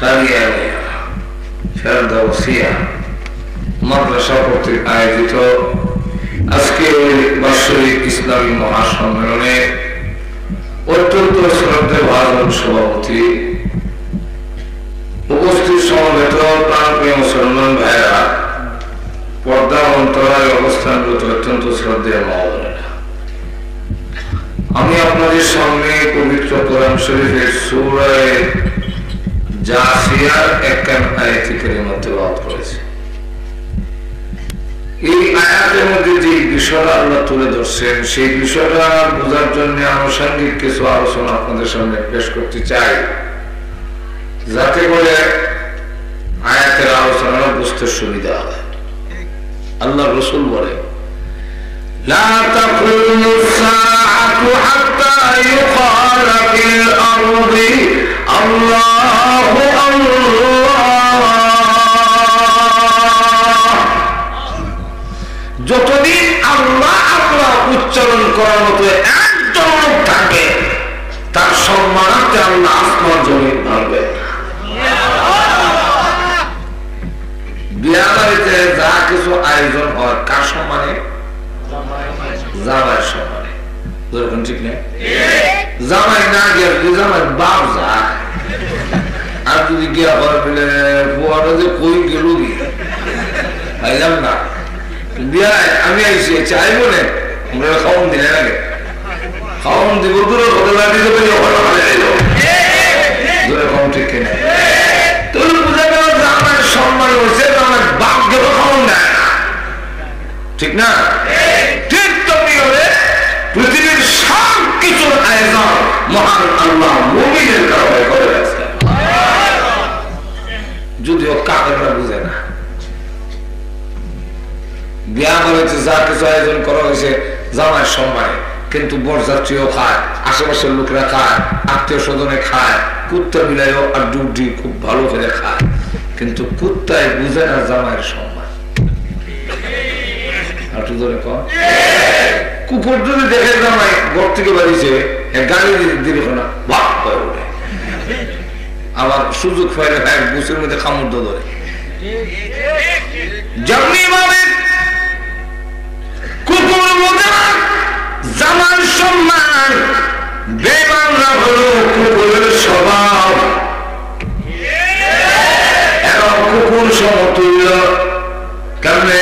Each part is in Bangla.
কারিয়ালিয়া ফেরদাউসিয়া মাদ্রাসা কর্তৃক আয়োজিত আজকে বার্ষিক ইসলামী মহাসম্মেলনে অত্যন্ত শ্রদ্ধেয় ভাজন সভাপতি, উপস্থিত সমবেত প্রাণপ্রিয় মুসলমান ভাইয়েরা, পর্দা অন্তরায় অবস্থানরত অত্যন্ত শ্রদ্ধেয় মহোদয়েরা, আমি আপনাদের সামনে পবিত্র কোরআন শরীফের সূরা জাসিয়ার 51 আয়াত কারিমা তেলাওয়াত করেছি। এই আয়াতের মধ্যে যে বিষয়টা আল্লাহ তুলে ধরছেন, সেই বিষয়টা বোঝার জন্য আনুষঙ্গিক কিছু আলোচনা আপনাদের সামনে পেশ করতে চাই, যাতে করে আয়াতের আলোচনা বুঝতে সুবিধা হয়। আল্লাহ রাসূল বলে, লা তাকুমু সাআতু হাত্তা ইউকালা ফিল আরদি আল্লাহু আল্লাহ। যতদিন আল্লাহ আল্লাহ উচ্চারণ করার মতো একজন লোক থাকবে, তার সম্মানার্থে আল্লাহ আসমান জমিন ভাঙবে। বিয়া বাড়িতে যা কিছু আয়োজন হয় কার সম্মানে? জামাইয়ের সম্মানে। ঠিক না? জামাই না গিয়ে জামাই বাপ যায়, আর যদি গিয়া হয় বলে বুয়াটা যে কই গেল পাইলাম না, বিয়ায় আমি আইসি চাইব না, আমরা খাওয়ান দিলে আগে খাওয়ান দিব দূরে কথা লাগি যাবে, খাওয়ান ঠিক কিনা? তুমি বুঝা গেল জামাইয়ের সম্মান হয়েছে, আমার বাপ গেল খাওয়ান দেয় না, ঠিক না? ঠিক তুমি হলে পৃথিবীর সব কিছুর আয়োজন মহান আল্লাহ মুমিনের কারণে করে গেছে, যদিও কাফেররা বুঝে না। বিয়া বাড়িতে যা কিছু আয়োজন করা হয়েছে জামাইয়ের সম্মানে, কিন্তু বরযাত্রীও খায়, আশেপাশের লোকেরা খায়, আত্মীয় স্বজনে খায়, কুত্তা বিলাইও আর ডুবডি খুব ভালো করে খায়, কিন্তু কুত্তায় বুঝে না জামাইয়ের সম্মান। কুকুর যদি দেখে জামাই ঘর থেকে বাড়িছে, গাড়ি দিবে না, ভাগ করে ওঠে, আবার সুযোগ পাইলে ভাই বুসের মধ্যে খামুদ্দ ধরে। যেমনি ভাবে কুকুর বোঝা জামার সম্মান, বেমানরা হলো কুকুরের স্বভাব, এবং কুকুর সমতুল্য। কেমনে?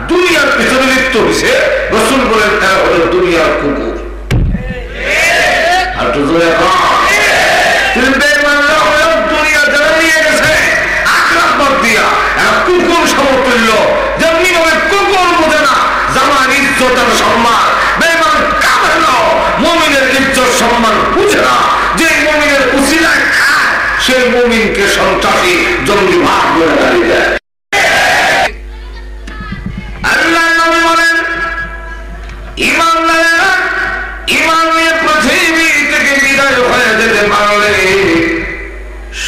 দুনিয়ার পিছনে লিপ্ত হয়েছে, রাসূল বলেন এরা হলো দুনিয়ার কুকুর। আর তো দুনিয়া যারা নিয়ে গেছে আখরাত বাদ দিয়া এরা কুকুর সমতুল্য। যেমনি ভাবে কুকুর বোঝে না জামার ইজ্জত আর সম্মান, বেঈমান কাফের মুমিনের ইজ্জত সম্মান বুঝে না। যে মুমিনের উসিলায় খায় সেই মুমিনকে সন্ত্রাসী জঙ্গি ভাগ করে দাঁড়িয়ে দেয়।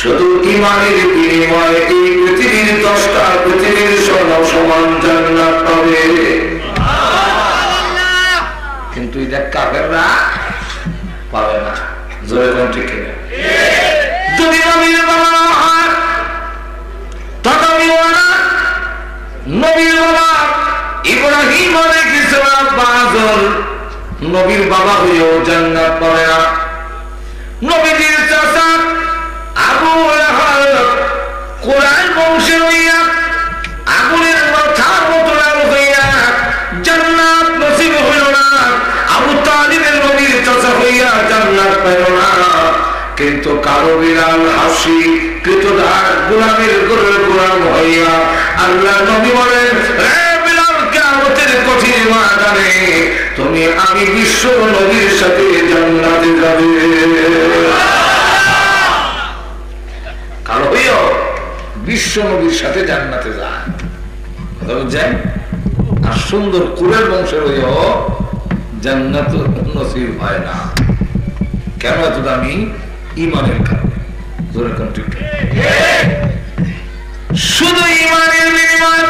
শুধু ইমানের বিনিময়ে এই পৃথিবীর 10টা পৃথিবীর সমান জান্নাত পাবে, কিন্তু এটা কাফেররা পাবে না। জোরে কোন ঠিক কিনা? যদি নবীর বাবা হয় তাকাবিওয়ালা, নবীর বাবা ইব্রাহিম আলাইহিস সালাম বাজল, নবীর বাবা হয়েও জান্নাত পাবে না। নবীর চাচা আবু লাহাব কুরাইশ বংশের হইয়া আগুনের মাথার মতো লাল হইয়া জান্নাত নসিব হইল না। আবু তালিবের নবীর চাচা হইয়া জান্নাত পাইল না, কিন্তু কালো বিড়াল হাসি কৃতদাস গোলামের গোলাম হইয়া আল্লাহ নবী বলেন, হে বিলাল, কিয়ামতের কঠিন ময়দানে তুমি আমি বিশ্ব নবীর সাথে জান্নাতে যাবে। কালো হইও বিশ্ব নবীর সাথে জান্নাতে যায়, কথা বুঝছেন? আর সুন্দর কুলের বংশের হইও জান্নাত নসিব হয় না। কেন? এত দামি ইমানের কারণে। শুধু ইমানের বিনিময়,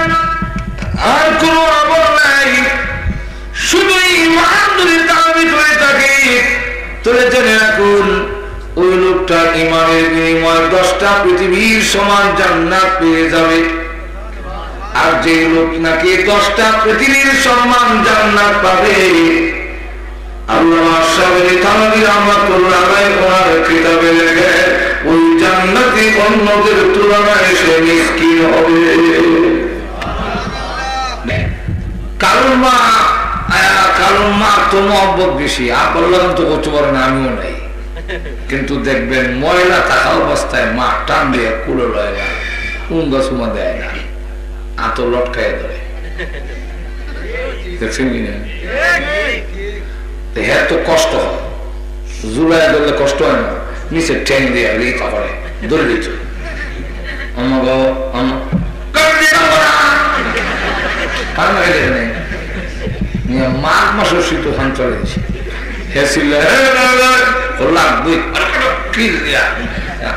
আর কোন আমল নাই। শুধু ইমান যদি তার ভিতরে থাকে, তাহলে জেনে রাখুন ওই লোকটা ইমানের বিনিময় 10টা পৃথিবীর সমান জান্নাত পেয়ে যাবে। আর যে লোক নাকি 10টা পৃথিবীর সমান জান্নাত পাবে, আল্লামা শাহরি থানভী রাহমাতুল্লাহ আলাইহি ওনার কিতাবে লেখে ওই জান্নাতি অন্যদের তুলনায় সে মিসকিন হবে। কারণ মা তো মহব্বত বেশি, আব্বার লাগান তো করতে পারে না, আমিও নাই। কিন্তু দেখবেন ময়লা থাকা অবস্থায় মা টান দিয়ে কুলো লয় না, উঙ্গা সুমা দেয় না, আতো লটকায় ধরে। দেখছেন কিনা? হ্যাঁ তো কষ্ট হয়, জুলাই ধরলে কষ্ট হয় না, নিচে ট্রেন দিয়ে লিখা করে ধরে দিত। মাঘ মাসের শীত ওখান চলে গেছে,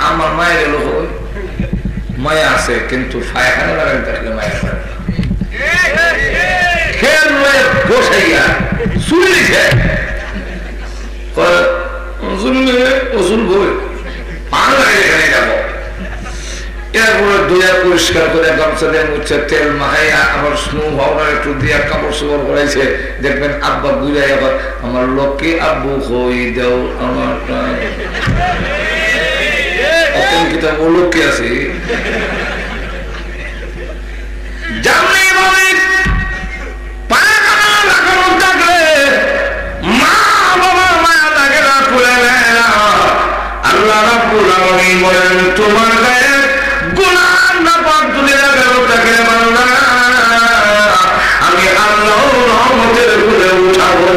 আমার মায়ের এলো মায়া আছে, কিন্তু ফায়খানা লাগাই থাকলে মায়ের বসাইয়া চুরিছে ওষুধ বই পান লাগে এখানে যাবো। এরপরে দুইয়া পরিষ্কার করে গামছা দিয়ে মুছে তেল মাখাইয়া আবার স্নো পাউডার একটু দিয়ে কাপড় চোপড় করাইছে। দেখবেন আব্বা বুঝাই আবার আমার লোককে আব্বু হই দেও, আমার কিতাব ও লোককে আছে আল্লাহ রাব্বুল আলামিন বলেন তোমার গায়ে গুনাহ না পাপ তুলে রাখো তাকে বান্দা আমি আল্লাহ রহমতের ফুলে উঠাবো।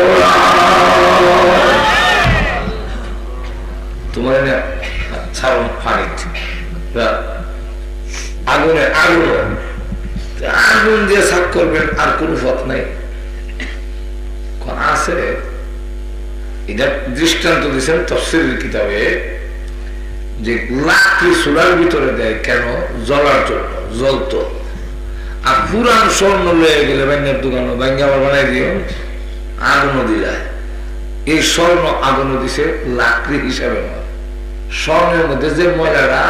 তোমার না ছাড়ো ফারিত আগুনে আগুন দিয়ে সাফ করবেন, আর কোন পথ নাই আছে। এটা দৃষ্টান্ত দিচ্ছেন তাফসীরের কিতাবে যে লাকড়ি চুলার ভিতরে দেয় কেন? জ্বলার জন্য, জ্বলতো। আর পুরান স্বর্ণ লয়ে গেলে ব্যাঙ্গের দোকানে ব্যাঙ্গে আবার বানাই দিও, আগুনও দিলায়। এই স্বর্ণ আগুনও দিছে লাকড়ি হিসাবে নয়, স্বর্ণের মধ্যে যে ময়লাটা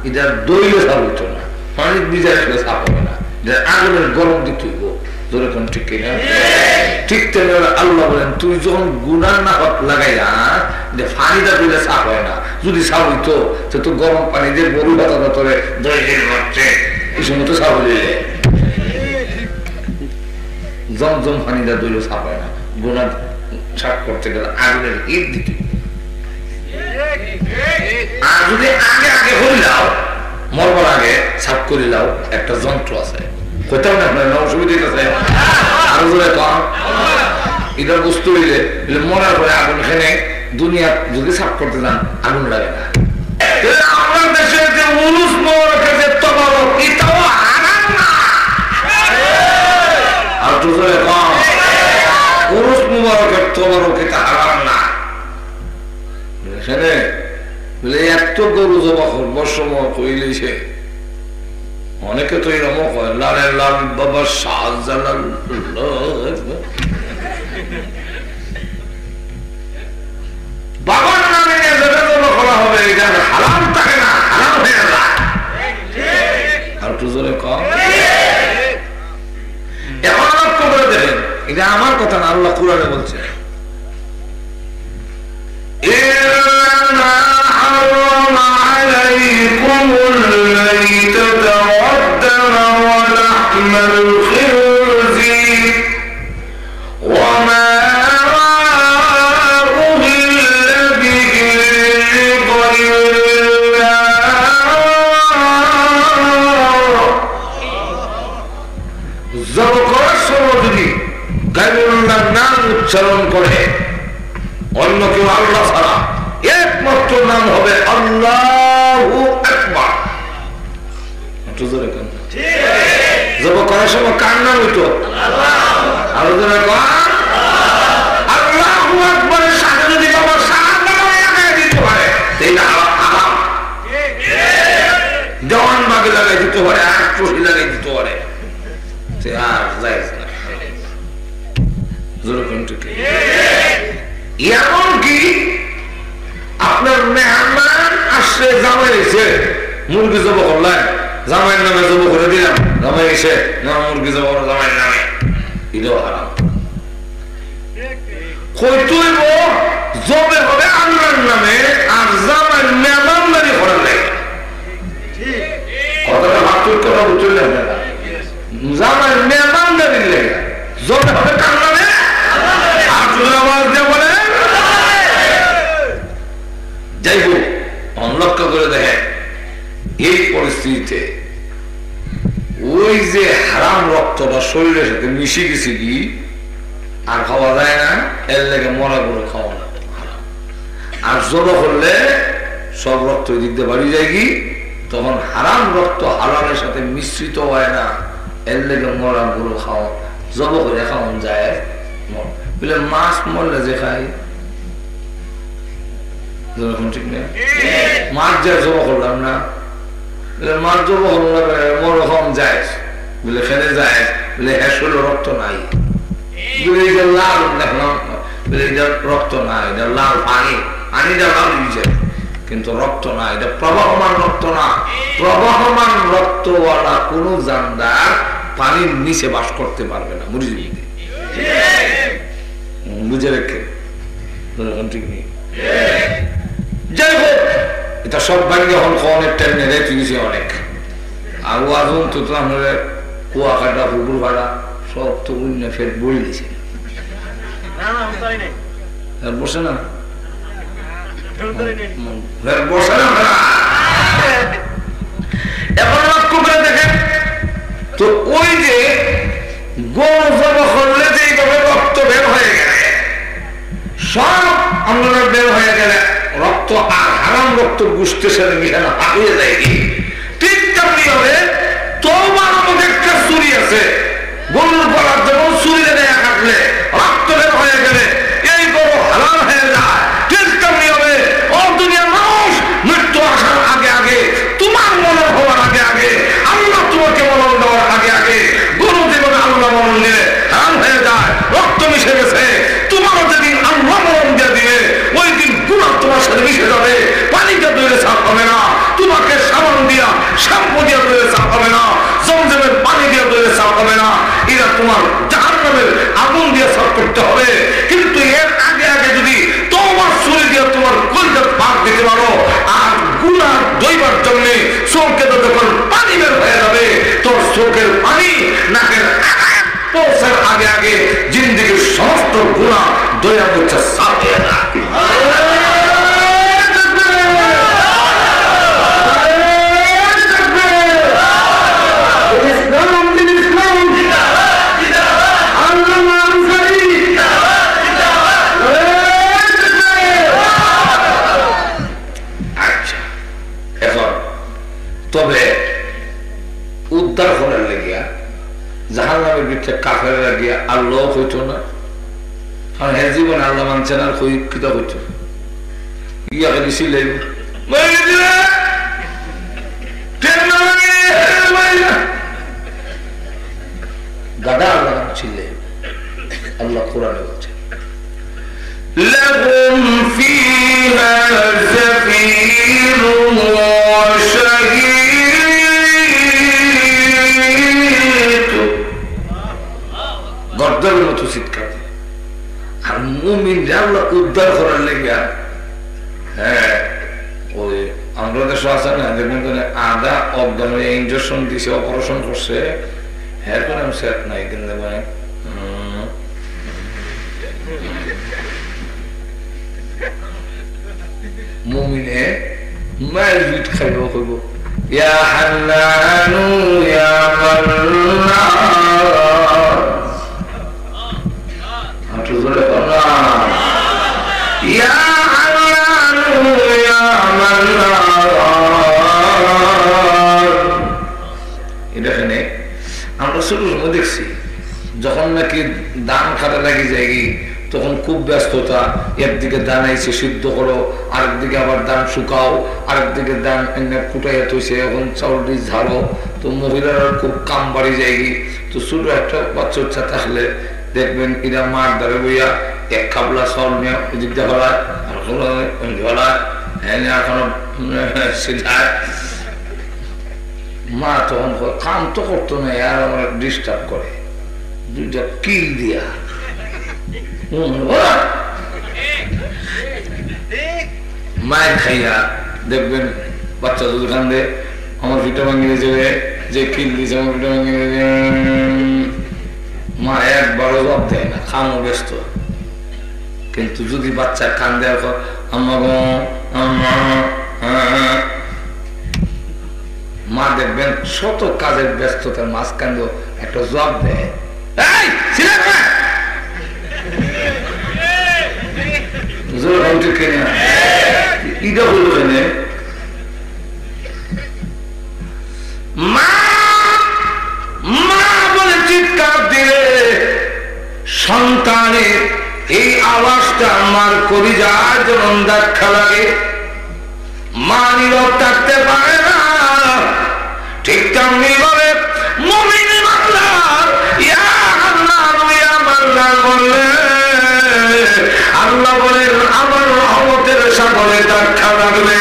এটা দইলে সাপ হইতো না, পানির ভিজা আসলে সাপ হবে না, আগুনের গরম দিতে হইব। যেরকম ঠিক কিনা? ঠিক তেমনি আল্লাহ বলেন তুই যখন গুনার না লাগাইলা যে পানিটা দিলে সাপ হয় না, যদি সাপ হইতো তো গরম পানি দিয়ে গরু পাতা ধরে এই সময় তো সাপ হয়ে যায়। জমজম পানিটা দিলে সাপ হয় না, গুনার সাপ করতে গেলে আগুনের ঈদ দিতে। আর যদি আগে আগে হইলাও, মরবার আগে সাপ করিলাও, একটা যন্ত্র আছে কোথাও না আপনার অসুবিধা আছে, আরো জোরে কম এটা বুঝতে হইলে মরার পরে আগুন খেলে দুনিয়া যদি সাফ করতে যান আগুন লাগে না। আমার দেশে যে উরুস মোবারকের যে তবারক, এটাও হারাম না। আর তো জোরে কম, উরুস মোবারকের তবারক এটা হারাম না। এখানে এত গরু জবা করবার সময় কইলেছে, অনেকে তো এরকম হয় লালের লাল বাবা শাহজালাল বাবার নামে করা হবে, এটা হারাম থাকে না, হারাম হয়ে যায়। আর একটু জোরে কম। এখন লক্ষ্য করে দেখেন, এটা আমার কথা না, আল্লাহ কুরআনে বলছে উচ্চারণ করে অন্য কেউ আল্লাহ ছাড়া, একমাত্র নাম হবে আল্লাহু আকবার। জব করার সময় কার নাম হইতো? আরো জোরে আল্লাহু আকবরের সাথে যদি বাবা সাহায্য দিতে পারে ভয় লাগাই দিতে পারে, আর চষি লাগাই দিতে পারে, আর যাই না। এমনকি আপনার মেহমান আসলে জামাই এসে মুরগি জব করলেন, জামাইয়ের নামে জব করে দিলাম, জামাই এসে না মুরগি জব করো জামাইয়ের নামে, এটাও হারাম। কইতুইব জবে হবে আল্লাহর নামে, আর জামাইয়ের মেহমানদারি করার লাগে। কথাটা ভাবতুর কথা বুঝলেন না, জামাইয়ের মেহমানদারির লাগে জবে হবে কার নামে, আর যদি আওয়াজ দিয়ে বলে যাই হোক। লক্ষ্য করে দেখেন এই পরিস্থিতিতে ওই যে হারাম রক্তটা শরীরের সাথে মিশে গেছে কি আর খাওয়া যায় না, এর লেগে মরা গরু খাওয়া না হারাম। আর জব করলে সব রক্ত দিক দিয়ে বাড়ি যায় কি, তখন হারাম রক্ত হালালের সাথে মিশ্রিত হয় না, এর লেগে মরা গরু খাওয়া জব করে খাওয়ান যায়। বলে মাছ মরলে যে খাই, ঠিক নেই মাছ যা জমা করলাম না, মাছ জমা করলাম মরকম যায় বলে খেলে যায় বলে হ্যাঁ শরীর রক্ত নাই, লাল দেখলাম বলে এটা রক্ত না, এটা লাল পানি, পানিটা লাল দিয়েছে কিন্তু রক্ত না, এটা প্রবাহমান রক্ত না। প্রবাহমান রক্তওয়ালা কোন জানদার পানির নিচে বাস করতে পারবে না, বুঝলি? বুঝে রেখে ঠিক নেই। যাই হোক, এটা সব বাড়ি এখন অনেক টাইম নেই গেছে অনেক, আর আগুন তো আমরা কুয়া কাটা পুকুর ভাড়া সব তো উন্না ফের বই দিয়েছে বসে না, বসে না। এখন লক্ষ্য করে দেখেন তো ওই যে গরু জমা করলে যে এইভাবে রক্ত বের হয়ে গেলে, সব আমরা বের হয়ে গেলে রক্ত আর হারাম রক্ত গুষ্টের সাথে মিশানো হারিয়ে যায় কি, ঠিক তেমনি হবে তোমার মধ্যে একটা ছুরি আছে, গরুর গলার যেমন ছুরি দেয় কাটলে রক্ত বের হয়ে গেলে এই গরু হারাম হয়ে যায়, ঠিক তেমনি হবে ও দুনিয়ার মানুষ মৃত্যু আসার আগে আগে, তোমার মরণ হওয়ার আগে আগে, আল্লাহ তোমাকে মরণ দেওয়ার আগে আগে গরু যেভাবে আল্লাহ মরণ দিলে হারাম হয়ে যায়, রক্ত মিশে গেছে, তোমারও যেদিন আল্লাহ মরণ দিয়ে দিবে ওই দিন গুনাহ তোমার সাথে মিশে যাবে, পানিটা ধরে সাফ হবে না, তোমাকে সাবান দিয়া শ্যাম্পু দিয়া ধরে সাফ হবে না, জমজমের পানি দিয়া ধরে সাফ হবে না, এরা তোমার জাহান্নামের আগুন দিয়ে সাফ করতে হবে। কিন্তু এর আগে আগে যদি তোমার ছুরি দিয়ে তোমার কলজা পাক দিতে পারো, আর গুনাহ ধুইবার জন্য চোখে তো যখন পানি বের হয়ে যাবে, তোর চোখের পানি নাকের পৌঁছার আগে আগে জিন্দেগির সমস্ত গুনাহ দয়া করছে সাফ হয়ে না। তবে উদ্ধার করার লেগিয়া জাহান্নামের ভিতরে কাফের লাগিয়া আল্লাহ হইতো না, কারণ হ্যাঁ জীবনে আল্লাহ মানছে না, কিতা হইতো ইয়াকে দিছি লাগবে গাদা আল্লাহ ছিলে। আল্লাহ কোরআনে বলছে লাহুম ফিহা যাফীরুন ওয়া শাহীদ, গর্দবের মতো চিৎকার। আর মুমিনরা আল্লাহ উদ্ধার করার লেগে, হ্যাঁ ওই আমরা দেশ আছে না, দেখবেন আধা অজ্ঞান ইঞ্জেকশন দিছে, অপারেশন করছে, হ্যাঁ করে আমি সেট নাই কিন্তু মুমিনে মায়ের বিট খাইব কইব ইয়া হান্নানু ইয়া মান্নান, আটো জোরে বলা ইয়া হান্নানু ইয়া মান্নান। এখানে আমরা ছোট সময় দেখছি যখন নাকি দান খাতা লাগি যায়, তখন খুব ব্যস্ততা, একদিকে ধান এসে সিদ্ধ করো, আরেকদিকে আবার ধান শুকাও, আরেকদিকে ধান এনে কুটাইয়া তৈছে, এখন চাউলটি ঝাড়ো। তো মহিলারা খুব কাম বাড়ি যায়। তো ছোট একটা বাচ্চা থাকলে দেখবেন এরা মার ধরে বইয়া এক খাবলা চাউল নিয়ে ওদিক দিয়ে হলায়, আর হলায় এখনো সিধায়। মা তখন কাম তো করতো না, আর আমার ডিস্টার্ব করে, দুইটা কিল দিয়া মায়ের খাইয়া দেখবেন বাচ্চা যদি কান্দে, আমার ভিটা ভাঙিয়ে যাবে, যে কিল দিয়েছে আমার ভিটা ভাঙিয়ে যাবে। মা একবারও জবাব দেয় না, খামও ব্যস্ত। কিন্তু যদি বাচ্চা কান্দে, মা দেখবেন শত কাজের ব্যস্ততার মাঝখানে একটা জবাব দেয়। চিৎকার দিলে সন্তানের এই আওয়াজটা আমার কলিজার যেমন দেখা লাগে। মা নীরব থাকতে পারে না, ঠিক তেমনি ভাবে মুমিন বান্দা ইয়া আল্লাহ ইয়া বান্দা বলে, আল্লাহ বলেন আমার রহমতের সাগরে দেখা লাগবে,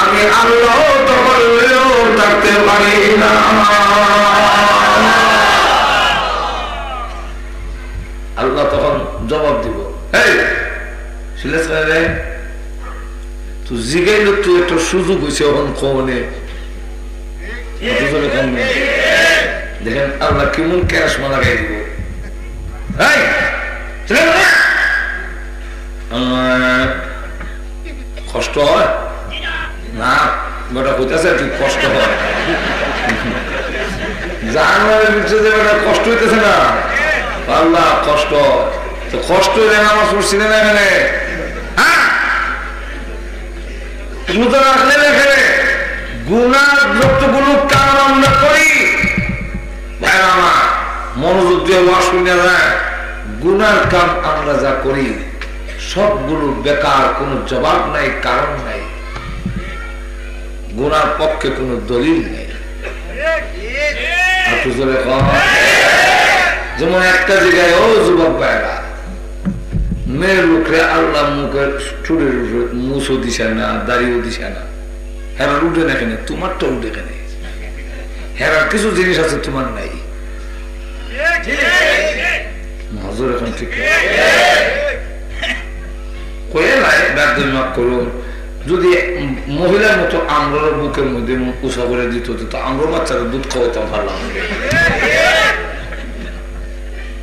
আমি আল্লাহ তো বললেও থাকতে পারি না। আল্লাহ তখন জবাব দিব, তুই জিগাইল, তুই একটা সুযোগ হয়েছে এখন কমনে। দেখেন আল্লাহ কেমন ক্যাশমা লাগাই দিব। কষ্ট হয় না বেটা, কইতাছে কি কষ্ট হয়? জানোয়ারের ভিতরে যে বেটা কষ্ট হইতেছে না, আল্লাহ কষ্ট তো কষ্ট হইলে নামাজ পড়ছিলেন না এখানে, রোজা রাখলেন এখানে, গুনার যতগুলো কাম আমরা করি মনোযোগ দিয়ে ওয়াজ শুনে যায়, গুনার কাম আমরা যা করি সবগুলো বেকার, কোনো জবাব নাই, কারণ নাই, গুনার পক্ষে কোনো দলিল নেই। যেমন একটা জায়গায় ও যুবক ভাইরা, মেয়ের লোকরে আল্লাহ মুখের চুলের মুছও দিছে না, দাড়িও দিছে না, হেরার উঠে না কেন, তোমারটা উঠে কেন? হেরার কিছু জিনিস আছে তোমার নাই। নজর এখন ঠিক কয়ে নাই, মাফ করুন। যদি মহিলার মতো আমরার বুকের মধ্যে উষা করে দিত, তো আমরা বাচ্চারা দুধ খাওয়াতাম ভালো,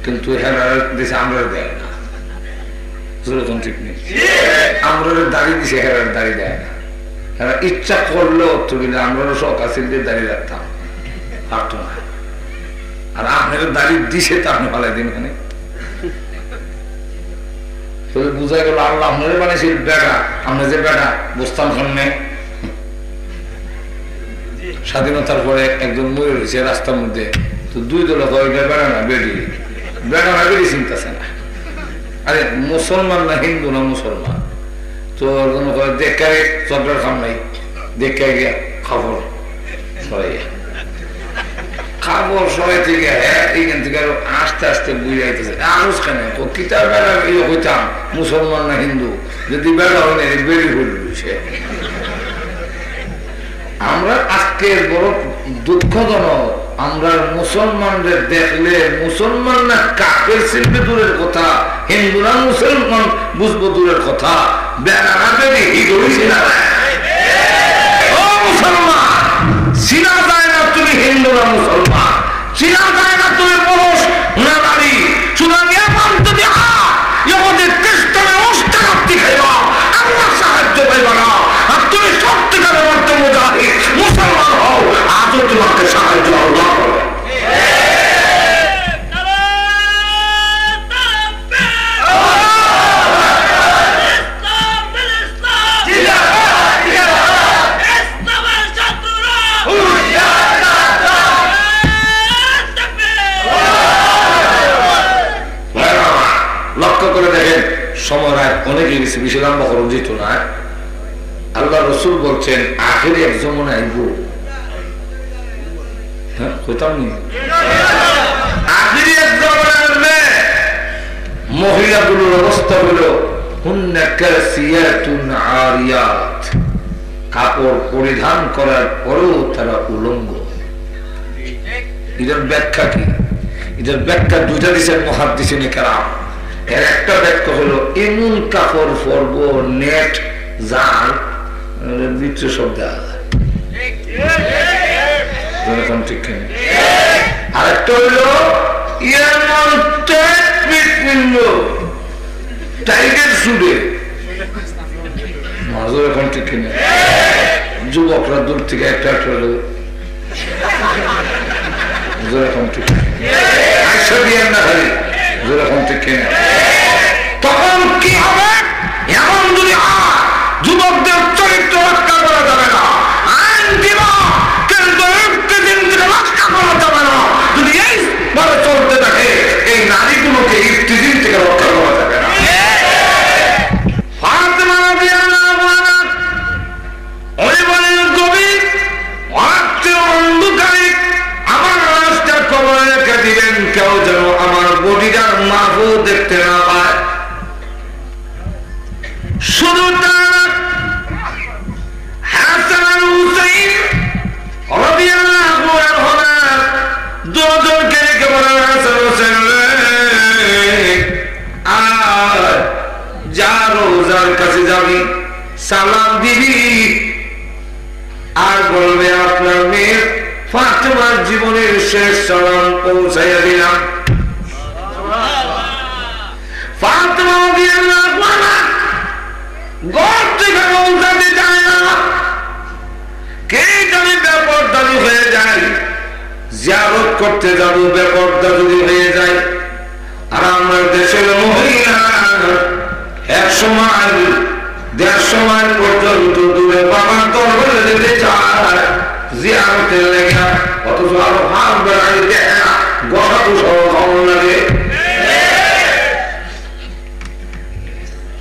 কিন্তু হেরার দেশে আমরা দেয় না, ঠিক নেই। আমরা দাড়ি দিছে, হেরার দাড়ি দেয় না। হেরা ইচ্ছা করলেও তো আমরা শখ আছে দাঁড়িয়ে রাখতাম, পারত না। আর আপনার দাঁড়িয়ে দিছে তা আপনি ভালো দিন ওখানে বুঝা গেল আল্লাহ আপনার বানাইছে বেটা, আমরা যে বেটা বুঝতাম সামনে। স্বাধীনতার পরে একজন ময়ূর হয়েছে রাস্তার মধ্যে, তো দুই দল বেড়া না বেড়ি, বেড়া না বেড়ি চিন্তাছে না, আরে মুসলমান না হিন্দু না মুসলমান, তো দেখে চন্দ্রের খাম নাই, দেখে গিয়া খবর সরাইয়া খাবর সবাই থেকে এইখান থেকে আরো আস্তে আস্তে বুঝে যাইতেছে। আরো কেন কিতাব বেড়া হইতাম মুসলমান না হিন্দু, যদি বেড়া হয় না বেড়ি হইছে। আমরা আজকে বড় দুঃখজনক, আমরা মুসলমানদের দেখলে মুসলমান না কাফের শিল্পী দূরের কথা, হিন্দু না মুসলমান বুঝবো দূরের কথা, বেড়া না বেড়ি হিট হয়েছে না। ও মুসলমান, চিনা যায় না তুমি হিন্দু না মুসলমান, চিনা যায় না তুমি পুরুষ না নারী, চুনা নিয়ে মানতে দেওয়া ইহুদের খ্রিস্টানে অষ্টা রাত্রি খাইবা, আল্লাহ সাহায্য পাইবা না। আর তুমি সত্যিকারের অর্থে মুজাহিদ মুসলমান হও, আজও তোমাকে সাহায্য আল্লাহ করবে। করছেন আখেরে এক জমানা আইব, হ্যাঁ কইতাম নি আখেরে এক জমানা আসবে মহিলাগুলোর অবস্থা হলো হুন্না কাসিয়াতুন আরিয়াত, কাপড় পরিধান করার পরেও তারা উলঙ্গ। এটার ব্যাখ্যা কি? এটার ব্যাখ্যা দুইটা দিচ্ছেন মুহাদ্দিসিন কেরাম। এর একটা ব্যাখ্যা হলো এমন কাপড় পরব নেট যার ভিতরে সব দেওয়া যায়, ঠিক কিনা? আরেকটা হলো এমন টাইটের সুডে মাজর, এখন ঠিক কিনা? যুবকরা দূর থেকে একটা একটা তখন কি হবে? এমন যদি যুবকদের চরিত্র রক্ষা করা যাবে না, আইন দিব কিন্তু রক্ষা করা যাবে না। যদি এইভাবে চলতে থাকে এই নারীগুলোকে ইফতিজিন থেকে রক্ষা করা যাবে না। কেউ যেন আমার বডিগার মাহবু দেখতে না পায়। শুধু হাসান হুসাইন রাদিয়াল্লাহু আনহুমা দুজনকে রেখে বলেন, হাসান হোসেন আর যা রোজার কাছে যাবি সালাম দিবি আর বলবে আপনার মেয়ে ফাতেমার জীবনের শেষ সালাম পৌঁছাইয়া দিলাম। ফাতেমা রাদিয়াল্লাহু আনহা ঘর থেকে পৌঁছাতে চায় না, কে জানি বেপরদারি হয়ে যায়, জিয়ারত করতে যাব বেপরদা যদি হয়ে যায়। আর আমার দেশের মহিলা 100 মাইল 150 মাইল পর্যন্ত দূরে বাবার দরবারে যেতে চায় জিয়ারতের লেখা, অথচ আরো হাত বেড়াই দেয় না, গসা তো সহ লাগে।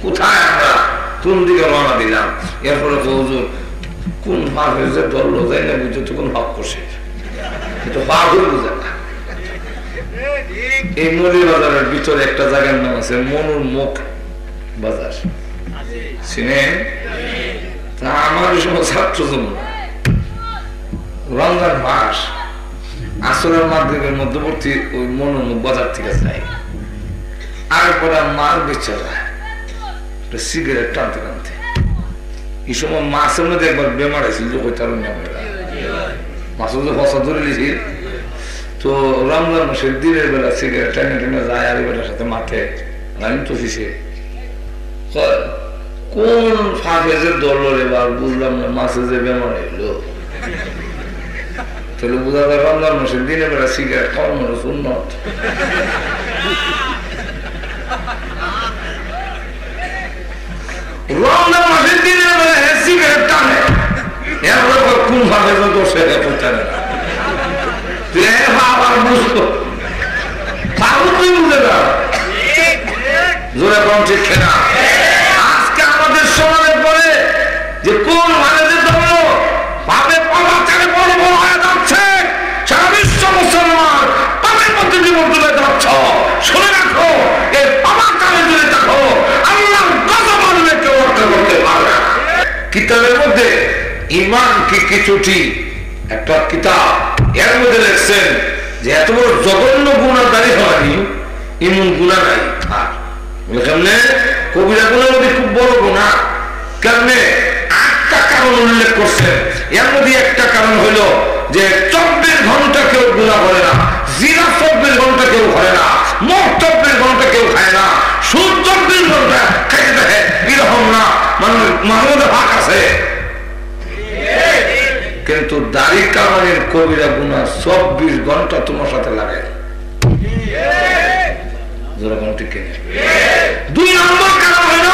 কোথায় আমরা কোন দিকে রওনা দিলাম? এরপরে হুজুর কোন হাফেজে ধরলো যাই না বুঝে তো কোন হক করছে, এটা পাগল বুঝে না। এই মলি বাজারের ভিতরে একটা জায়গার নাম আছে মনুর মুখ বাজার, চিনেন? তা আমার ওই সময় ছাত্র জন্য রমজান মাস আসরের মাগরিবের মধ্যবর্তী ওই মনোমুখ বাজার থেকে যাই, আর পরে মার বেচারা সিগারেট টানতে টানতে এই সময় মাছের মধ্যে একবার বেমার হয়েছিল, মাছের যে ফসা ধরে লিখি। তো রমজান মাসের দিনের বেলা সিগারেট টানে টেনে যায় আর বেটার সাথে মাঠে আমি তো ফিসে কোন ফাঁকেজের দল এবার বুঝলাম না, মাছের যে বেমার হইলো। তাহলে বোঝা যায় রমজান মাসের দিনের বেলা সিগারেট খাওয়ার মনে সুন্নত। রমজান মাসের দিনের বেলা সিগারেট টানে, এরপরে কোন ফাঁকেজ দোষে টানে না, আবার বুঝতো তুই বুঝে না জোরে কম ঠিক না। আজকে আমাদের সমাজে পড়ে যে কোন মানুষের ধর্ম ভাবে পাপাচারে বড় বড় হয়ে যাচ্ছে, সারা বিশ্ব মুসলমান পাপের মধ্যে জীবন তুলে যাচ্ছ। শুনে রাখো, এই পাপাচারে যদি দেখো আল্লাহর গজব আসবে, কেউ রক্ষা করতে পারবে না। কিতাবের মধ্যে ইমান কি কিছুটি একটা কিতাব, এর মধ্যে লিখছেন যে এত বড় জঘন্য গুনাহ দাঁড়ি হয়নি, এমন গুনাহ নাই। আর কেমনে কবিরা গুনার মধ্যে খুব বড় গুনাহ, কেমনে 8টা কারণ উল্লেখ করছেন। এর মধ্যে একটা কারণ হইল যে 24 ঘন্টা কেউ গুনাহ করে না, জিনা 24 ঘন্টা কেউ করে না, মদ 24 ঘন্টা কেউ খায় না, সুদ 24 ঘন্টা খাইতে থাকে এরকম না, মানুষ ভাগ আছে। কিন্তু দাড়ি কামানের কবিরা গুনাহ 24 ঘন্টা তোমার সাথে লাগে। 2 নম্বর কারণ হইল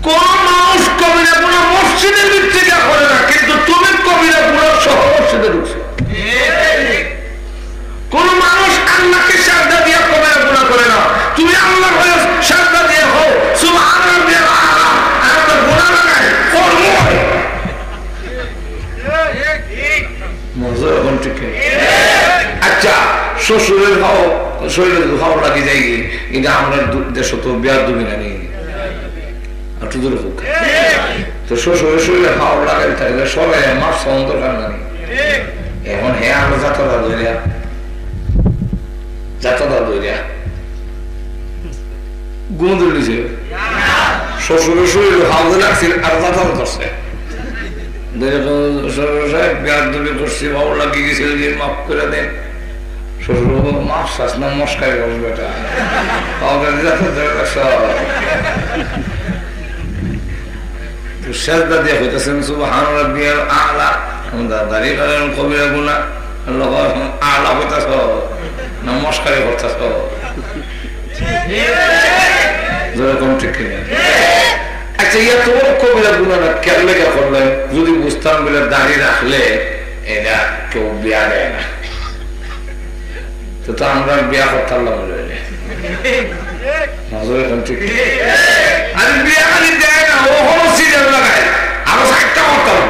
কোন মানুষ কবিরা গুনাহ মসজিদের ভিতরে করে না, কিন্তু তুমি কবিরা গুনাহ সহ মসজিদে ঢুকছো। কোন মানুষ আল্লাহকে সাজদা দিয়ে কবিরা গুনাহ করে না, তুমি আল্লাহর হয়ে সাজদা দিয়ে হও সুবহানাল্লাহ, আর গুনাহ লাগায় শরীরে ভালো লাগে যাই কিন্তু আমরা দেশ তো বিয়ার দুবি না নেই একটু দূরে হোক তো শ্বশুরের শরীরে ভালো লাগাই থাকলে সবাই মাছ সহন দরকার জানি এখন হ্যাঁ আমরা যাত্রা ধরিয়া গুম ধরেছে শ্বশুরের শরীরে ভালো লাগছে আর যাত্রা করছে বিয়ার দুবি করছি ভালো লাগিয়ে গেছিল যে মাফ করে দেন শ্বশুর মাছ চাষ না মস্কাই বসবে এটা সেজদা দিয়ে হইতেছেন সুবহান রাব্বিয়াল আ'লা দাঁড়িয়ে গেলেন কবিরা গুনাহ আ'লা হইতেছ না মস্কারি করতেছ যেরকম ঠিক কিনা আচ্ছা ইয়া তোমার কবিরা গুনাহ না কেন লেখা করলেন যদি বুঝতাম বলে দাঁড়িয়ে রাখলে এটা কেউ বিয়া দেয় না তো আমরা বিয়া করতে পারলাম আমি বিয়া খালি দেয় না ও হলো সিরিয়াল লাগায় আরো 60টা করতাম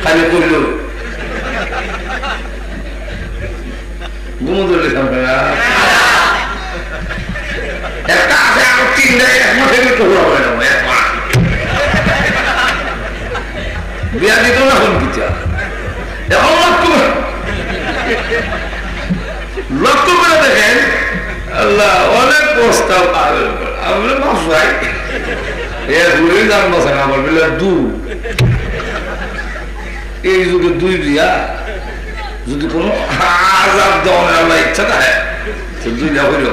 খালি করল ঘুমো ধরলে সামনে একটা আছে আরো 3 দেয় এক মাসের একটু ঘোরা হয় না বিয়া দিত না কোন কিছু এখন লক্ষ্য করে দেখেন আল্লাহ অনেক প্রস্তাব আমরা মাসাই ঘুরে যান বসেন আমার বেলা এই যুগে 2 বিয়া যদি কোন আজাব দেওয়ার আল্লাহ ইচ্ছা থাকে তো 2টা হইল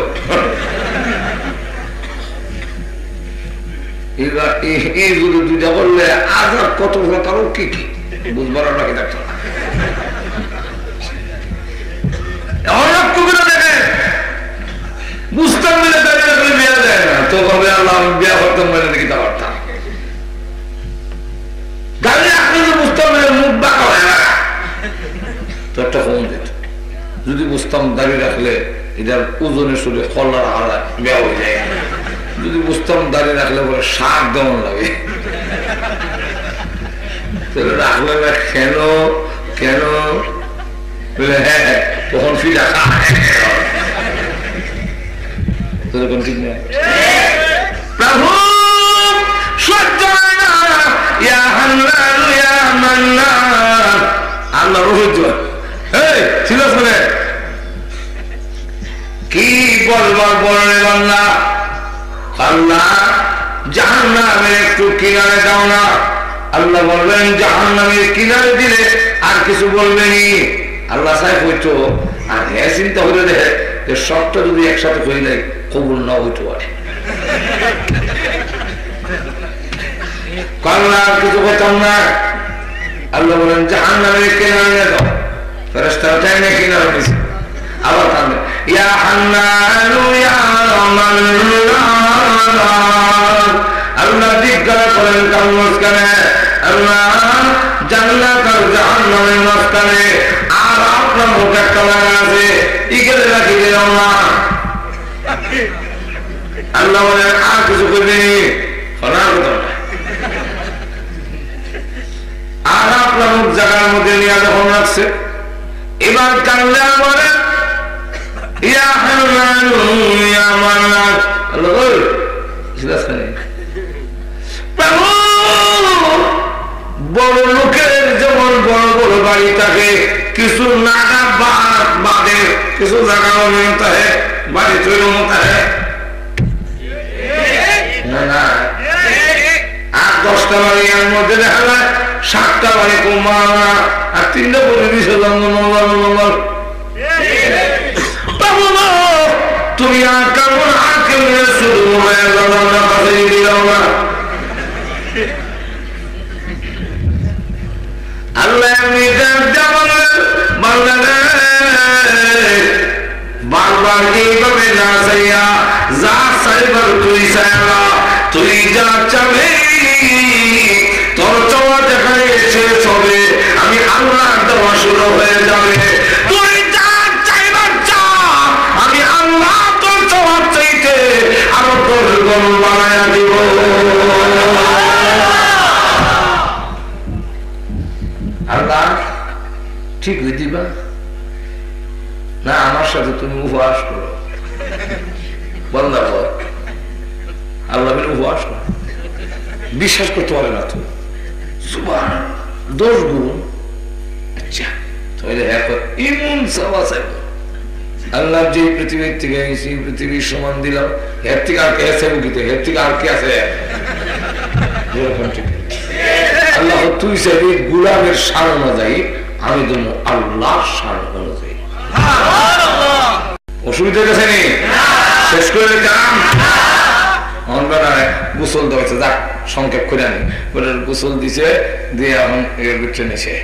এই যুগে 2টা করলে আজাব কত তারও কি কি বুঝবার নাকি ডাক্তার বুঝতাম মিলে দাঁড়িয়ে বিয়া দেয় না তো ভাবে আল্লাহ আমি বিয়া করতাম মেনে দেখি তা পারতাম গাড়ি আপনি তো বুঝতাম মুখ বাঁকা হয় না তো একটা ফোন দিত যদি বুঝতাম দাঁড়িয়ে রাখলে এটার ওজনের শরীরে খল্লার হারা বিয়া হয়ে যায় যদি বুঝতাম দাঁড়িয়ে রাখলে বলে শাক দেওয়ান লাগে তাহলে রাখলে না কেন কেন বলে হ্যাঁ তখন ফিরা ঠিক না প্রভু সহ্য না ইয়া হান্নান ইয়া মান্নান আল্লাহ রহমত এই ছিল শুনে কি বলবার বললে বান্দা আল্লাহ জাহান্নামের একটু কিনারে দাও না আল্লাহ বলবেন জাহান্নামের কিনারে দিলে আর কিছু বলবেনি আল্লাহ সাহেব হইতো আর হ্যাঁ চিন্তা হইলে দেখে যে সবটা যদি একসাথে হইলে কবুল না হইতে পারে আল্লাহ কিছু করতাম না আল্লাহ বলেন জাহান্নামের কিনারে নিয়ে দাও ফেরেশতারা চাই না কিনারে নিয়েছে আবার কাঁদবে ইয়া হান্নানু ইয়া মান্নান আল্লাহ জিজ্ঞাসা করেন কার মাঝখানে আল্লাহ জান্নাত আর জাহান্নামের মাঝখানে আর আপনার মুখ একটা লাগা আছে ইগেলে রাখি দিলাম না আল্লাহ বলেন আর কিছু করবি আর আপনার মুখ জায়গার মধ্যে নিয়ে যখন রাখছে এবার কান্দে বলেন ইয়া হান্নানু ইয়া মান্নান আল্লাহ বল বড় লোকের যেমন বড় বড় বাড়ি থাকে কিছু নাগা বাদে কিছু জায়গা থাকে বাড়ি তৈরি থাকে না আর 10টা বাড়ি এর মধ্যে দেখা যায় 7টা বাড়ি কমা আর 3টা পরিবেশ তুমি আর কেমন আঁকে শুধু দিলাম না আল্লাহ বারবার এইভাবে না চাইয়া যা চাইবার তুই চাইবা তুই যা চাবে তোর চাওয়া যেখানে শেষ হবে আমি আল্লাহ দেওয়া শুরু হয়ে যাবে তুই যা চাইবার চা আমি আল্লাহ তোর চাওয়ার চাইতে আরো তোর গণ বানায়া দিব আল্লাহ ঠিক হয়ে দিবা না আমার সাথে তুমি উপহাস করো, বন্দা বল আল্লাহ বলে উপহাস করো, বিশ্বাস করতে পারে না তো, সুবহানাল্লাহ 10 গুণ। আচ্ছা তাহলে এখন ইমন সাওয়াসাই আল্লাহ যে পৃথিবীর থেকে এসে পৃথিবীর সমান দিলাম, এর থেকে আর কে আছে বুকিতে, এর থেকে আর কে আছে? আল্লাহ তুই চাইবি গুলামের শান অনুযায়ী, আমি দেবো আল্লাহর শান অনুযায়ী। অসুবিধা গেছে নি? শেষ করে দিতাম গোসল দেওয়া, যাক সংক্ষেপ করে আনি, গোসল দিছে দিয়ে এখন এর ভিতরে নিছে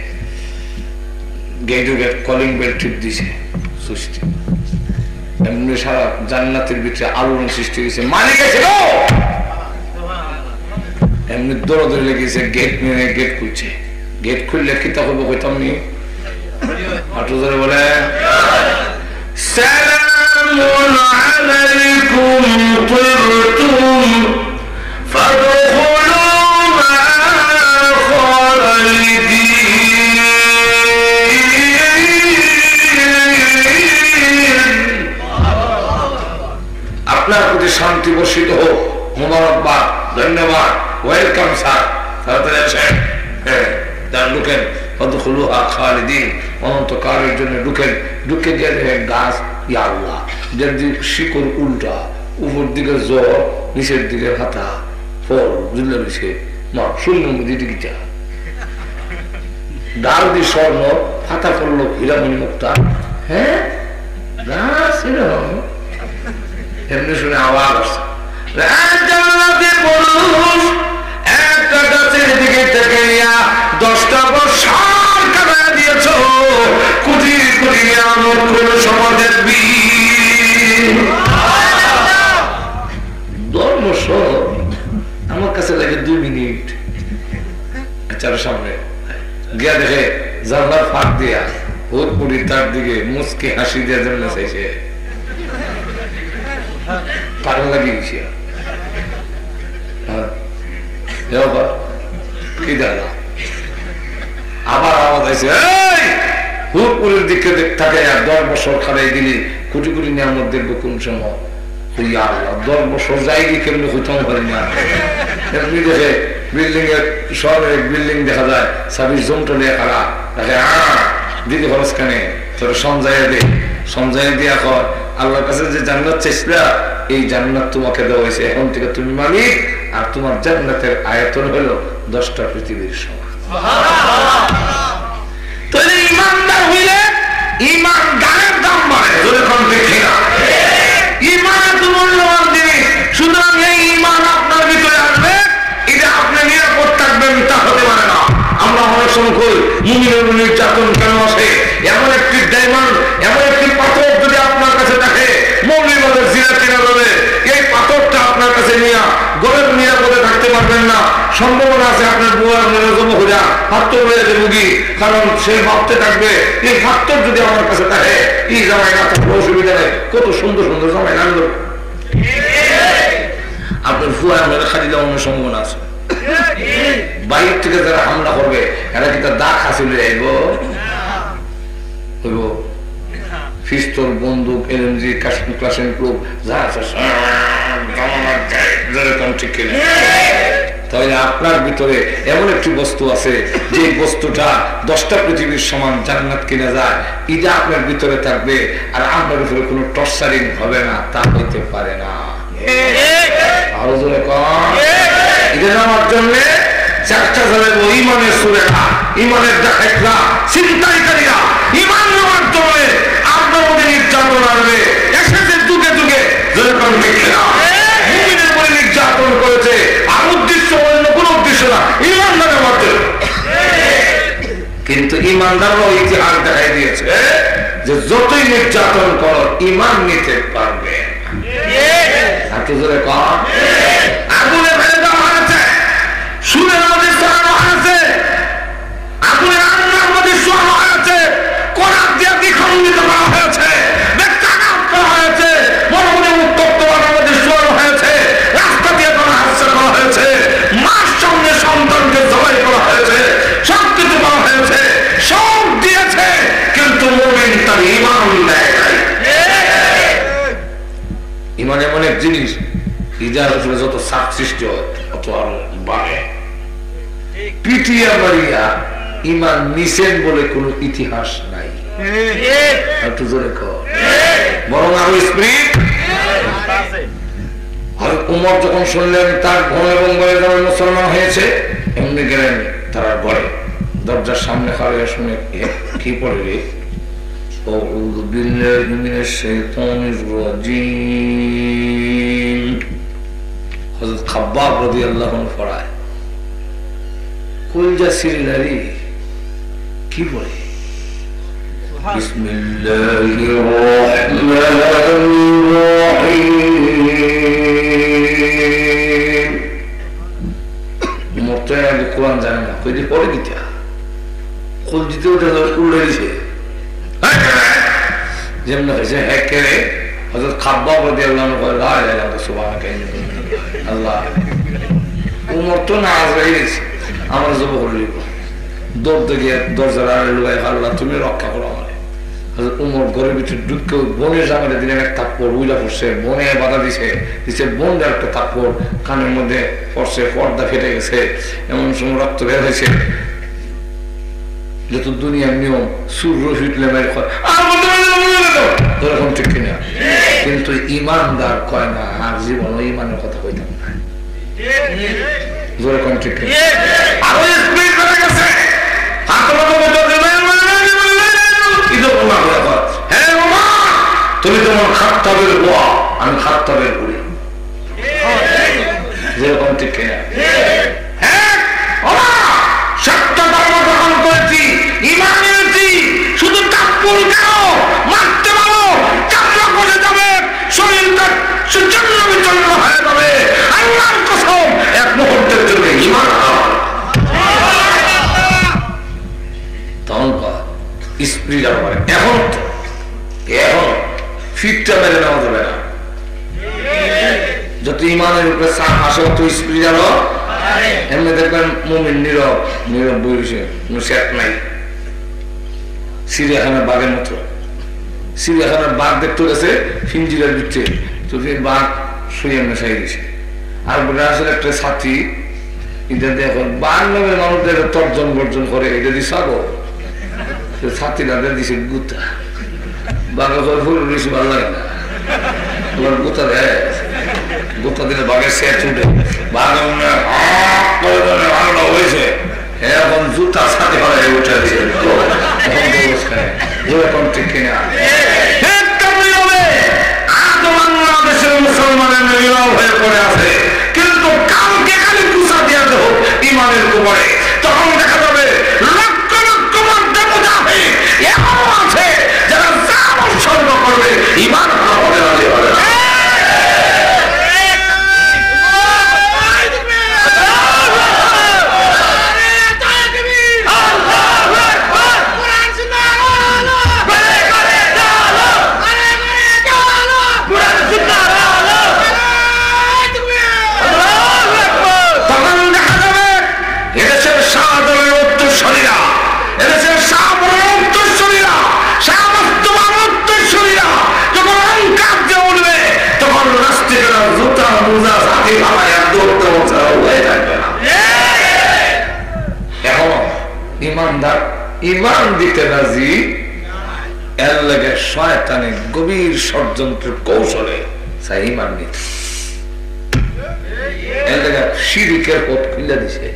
গেট কলিং বেল ঠিক দিছে, সুস্থ এমনি সারা জান্নাতের ভিতরে আলোড়ন সৃষ্টি হয়েছে, মালিক আছে এমনি দৌড়াদৌড়ি লেগেছে, গেট নিয়ে গেট খুলছে, গেট খুললে কি তা হবো কইতাম নি, হাঁটু ধরে বলে সালামুন আলাইকুম তিবতুম ফাদখুলু মা খালিদিন। আপনার প্রতি শান্তি বর্ষিত হোক, মোবারকবাদ, ধন্যবাদ, ওয়েলকাম স্যার, তাড়াতাড়ি আসেন, ঢুকেন, ফাদখুলুহা খালিদিন, অনন্তকালের জন্য ঢুকেন। ঢুকে গিয়ে দেখেন গাছ, ইয়া আল্লাহ, যার দিকে শিকড় উল্টা, উপর দিকে জ্বর, নিচের দিকে হাতা, ফল বুঝলে রয়েছে, মা শূন্য দিকে ডাল দিয়ে স্বর্ণ, হাতা পড়লো হীরামণি মুক্তা, হ্যাঁ গাছ এরকম। এমনি শুনে আওয়াজ আসছে, একটা গাছের দিকে থেকে 10টা বছর কাটায় দিয়েছ, কোটি কোটি নিয়ামত কোন সমাজের 10 বছর আমার কাছে লাগে 2 মিনিট। চার সামনে গিয়া দেখে জানলার ফাঁক দিয়া ওর পুরি তার দিকে মুচকে হাসি দিয়া যেমন চাইছে, পাগল লাগিয়েছে কি জানা। আবার আওয়াজ আছে, হুরপুরের দিকে থাকে 10 বছর খারাই দিলি কোটি কোটি নিয়ামত দেখবো কোন সময়, 10 বছর যাইনি কেমনি হইতাম পারি না। এমনি দেখে বিল্ডিং এর শহরের বিল্ডিং দেখা যায় 26 জমটা নিয়ে খারা দেখে, দিদি খরচ কানে তোর সমঝাইয়া দে, সমঝাইয়া দিয়া কর আল্লাহর কাছে যে জান্নাত চাইছিলা এই জান্নাত তোমাকে দেওয়া হয়েছে, এখন থেকে তুমি মালিক, আর তোমার জান্নাতের আয়তন হলো 10টা পৃথিবীর সমান। তাহলে ইমানদার হইলে ইমান গানের দাম বাড়ে, যখন দেখি না ইমান এত মূল্যবান জিনিস। সুতরাং এই ইমান আপনার ভিতরে আসবে, এটা আপনি নিরাপদ থাকবেন তা হতে পারে না। আমরা অনেক সময় কই মুমিনের নির্যাতন কেন আসে, এমন একটি ডায়মন্ড, এমন একটি পাথর যদি আপনার কাছে থাকে, মৌলিবাদের জিনা কিনা যাবে, এই পাথরটা আপনার কাছে নিয়ে গরের নিরাপদে থাকতে পারবেন না। সম্ভাবনা আছে আপনার বুয়ার নিরজম হইয়া ফাত্তর হয়ে যাবে রুগী, কারণ সে ভাবতে থাকবে এই ফাত্তর যদি আমার কাছে থাকে, এই জামাই না থাকলে অসুবিধা নেই, কত সুন্দর সুন্দর জামাই আনলো। আপনার ফুয়া মেরে খালি দেওয়ার সম্ভাবনা আছে। বাইরের থেকে যারা হামলা করবে এরা কি তার দাগ হাসিল যাইব, হইব পিস্তল, বন্দুক, এলএমজি, ক্লাসেন প্রুফ যা আছে ঠিক কিনা। তাহলে আপনার ভিতরে এমন একটি বস্তু আছে যে বস্তুটা 10টা পৃথিবীর সমান জান্নাত কিনা যায়, এটা আপনার ভিতরে থাকবে, আর আপনার ভিতরে কোনো টর্চারিং হবে না, তা হইতে পারে না। আরো জোরে কম। এটা নেওয়ার জন্য চেষ্টা চালাবো ইমানের সুরেরা, ইমানের ডাকাতরা, ছিনতাইকারীরা। ইমান নেওয়ার জন্য আপনার মধ্যে নির্যাতন আসবে, এসেছে যুগে যুগে, যেরকম মুমিনের উপরে নির্যাতন করেছে, আর উদ্দেশ্য অন্য কোন উদ্দেশ্য না, ইমানদারের মধ্যে। কিন্তু ইমানদাররা ইতিহাস দেখাই দিয়েছে যে যতই নির্যাতন করো ইমান নিতে পারবে। আগুনে ফেলে দেওয়া হয়েছে, সুরের মধ্যে সরানো হয়েছে, আগুনে রান্নার মধ্যে সরানো হয়েছে, কোরআন দিয়ে দ্বিখণ্ডিত করা হয়েছে, বেত্রাঘাত করা হয়েছে, মরুভূমি উত্তপ্ত করার মধ্যে সরানো হয়েছে, রাস্তা দিয়ে করা হয়েছে, মার সঙ্গে সন্তানকে জবাই করা হয়েছে, সব কিছু করা হয়েছে, সব দিয়েছে, কিন্তু মুমিন তার ঈমান দেয় নাই। জিনিস ইজার উপরে যত চাপ সৃষ্টি হয় তত আরো বাড়ে। পিটিয়া মারিয়া ইমান নিছেন বলে কোনো ইতিহাস নাই, একটু জোরে কর, বরং আরো স্পিরিট। উমর যখন শুনলেন তার ঘন এবং বলে মুসলমান হয়েছে, এমনি গেলেন তারা ঘরে, দরজার সামনে খাড়িয়ে শুনে কি পড়ে রে, হযরত খাব্বাব রাদিয়াল্লাহু আনহু পড়ায়, কলজা সিরিলারি কি বলে, বিসমিল্লাহির রহমানির রহিম। মোরতায় আগে কোরআন জানে না, কই যে পড়ে দিতা কল দিতে ওটা উল্টে দিছে যেমন হয়েছে হ্যাক করে। হযরত খাব্বাব রাদিয়াল্লাহু আনহু কয়, লা ইলাহা ইল্লাল্লাহ সুবহানাকা আল্লাহ। উমর তো নাজ হয়ে গেছে, আমার জব করলি দৌড়তে গিয়ে দরজার আড়ে লুকাই, আল্লাহ তুমি রক্ষা করো আমার। উমর ঘরের ভিতরে ঢুকে বোনের জামাতে দিলেন এক থাপ্পড়, উইলা পড়ছে, বোনে বাধা দিছে, বোনের একটা থাপ্পড় কানের মধ্যে পড়ছে, পর্দা ফেটে গেছে, এমন সময় রক্ত বের হয়েছে। যত দুনিয়ার নিয়ম সূর্য ফিটলে এরকম ঠিক কিনা, কিন্তু ইমানদার কয় না আর জীবন ইমানের কথা কইতাম না, যেরকম ঠিক কিনা। তুমি তোমার খাত্তাবের বোয়া, আমি খাত্তাবের বুড়ি, যেরকম ঠিক কিনা। শুধু কাপড় কেন মারতে পারো, চাপড়া করে যাবে, শরীরটা সুচন্ন বিচন্ন হয়ে যাবে। আল্লাহর কসম এক মুহূর্তের জন্য ঈমান তখন স্ত্রীরা পারে। এখন ফিটটা মেরে নেওয়া যাবে না, যত ইমানের উপরে চাপ আসে তত স্ত্রীরাও এমনি দেখবেন মুমিন নীরব নীরব বসে, কোনো সেট নাই। চিড়িয়াখানার বাঘের মতো, চিড়িয়াখানার বাঘ দেখতে গেছে ফিঞ্জিরার ভিতরে, তো বাঘ শুয়ে মেশাই দিছে। আর ব্রাজিল একটা ছাতি, এটা দেখো বাঘ নামের মানুষদের তর্জন বর্জন করে, এটা দিছে আগো ছাতিটা দিছে গুতা, বাঘের ফুল বেশি ভালো লাগে না, তোমার গুতা দেয়, গুতা দিলে বাঘের সে ছুটে, বাঘ ভালো হয়েছে, এখন জুতা ছাতি ভালো উঠে দিয়েছে, এরকম ঠিক কিনা। বাংলাদেশের মুসলমানের নীরব হয়ে পড়ে আছে, কিন্তু কালকে খালি পুষা দিয়ে দেব ইমানের উপরে, তখন দেখা যাবে লক্ষ লক্ষ মধ্যে মুজাহিদ এমন আছে যারা জান উৎসর্গ করবে, ইমান হবে রাজি হবে না। ইমানদার ইমান দিতে রাজি, এর লাগে শয়তানে গভীর ষড়যন্ত্রের কৌশলে চাই ইমান নিতে, এর লাগে শিরকের পথ খুলে দিছে।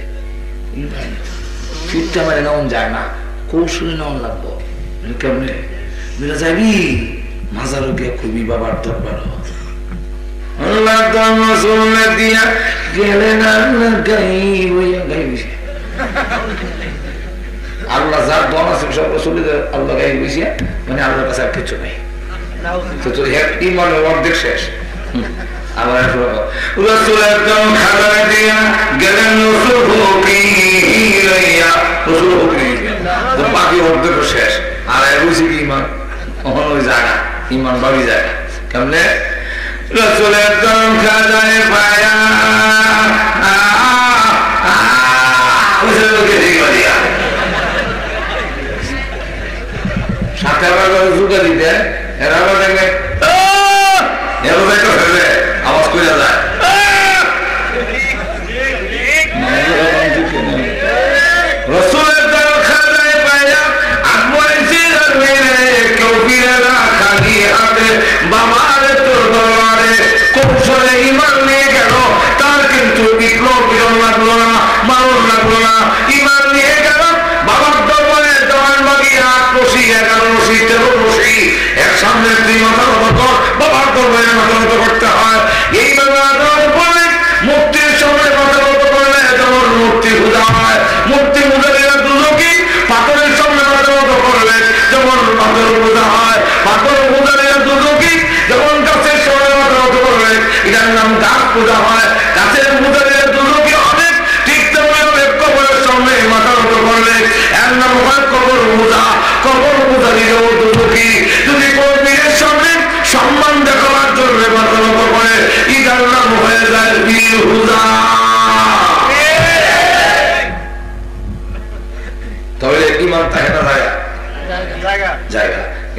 ফিরতে মানে নেওয়া যায় না, কৌশলে নেওয়া লাগবো। কেমনে মিলা যাবি মাজারও গিয়ে খুবই বাবার দরবার আল্লাহ দিয়া গেলেন, আল্লাহ যার দন আছে সব চলে যায়, আল্লাহ গায়ে বসিয়া, মানে আল্লাহর কাছে আর কিছু নেই, ইমানের অর্ধেক শেষ। আবার রসুলের দম খাবার দিয়া গেলেন, বাকি অর্ধেক শেষ, আর বুঝি কি ইমান ওই জায়গা, ইমান বাড়ি জায়গা কেমনে। রসুলের দম খাজায় পায়া সাথে আবার জুগারি দেয়, এরা দেখবে আওয়াজ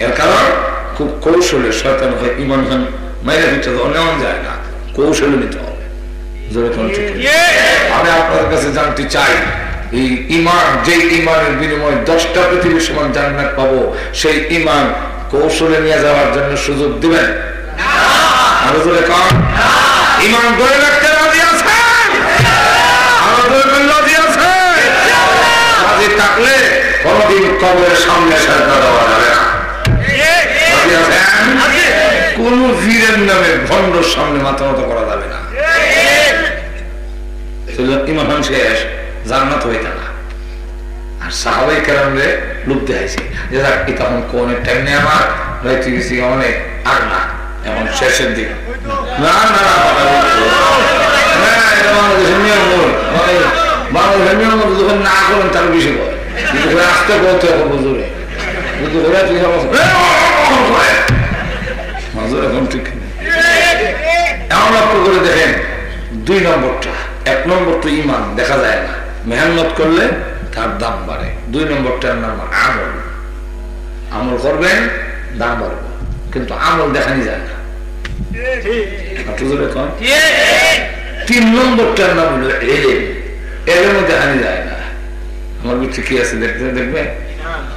এর কারণ খুব কৌশলে শয়তান হয় ইমান খান মাইরা ভিতরে নেওয়া যায় না, কৌশলে নিতে হবে। আমি আপনাদের কাছে জানতে চাই, এই ইমান, যে ইমানের বিনিময়ে 10টা পৃথিবীর সমান জান্নাত পাবো, সেই ইমান কৌশলে নিয়ে যাওয়ার জন্য সুযোগ দিবেন? ইমান ধরে রাখতে রাজি আছেন? রাজি থাকলে কোনদিন কবরের সামনে সাজদা দেওয়া যাবে না। কোন ফিরের নামে ভণ্ডর সামনে মাথা মতো করা যাবে না। ইমান শেষ, জান্নাত হইতা না। আর সাহাবায়ে কেরামরে লোক দেখাইছে যে তখন কোন টাইম নেই, আমার রাইতে গেছি অনেক আর না, এখন শেষের দিকে না না বাংলাদেশের নিয়ম, বাংলাদেশের নিয়ম যখন না করেন তার বেশি করে, কিন্তু আসতে করতে হবে হুজুরে, কিন্তু এখন ঠিক এমন লক্ষ্য করে দেখেন। 2 নম্বরটা, 1 নম্বর তো ইমান দেখা যায় না, মেহনত করলে তার দাম বাড়ে। 2 নম্বরটার নাম আমল। আমল করবেন, দাম বাড়বে, কিন্তু আমল দেখানি যায় না। 3 নম্বরটার নাম হলো এলেম। এলেমও দেখানি যায় না। আমার বুঝতে কি আছে দেখতে দেখবে,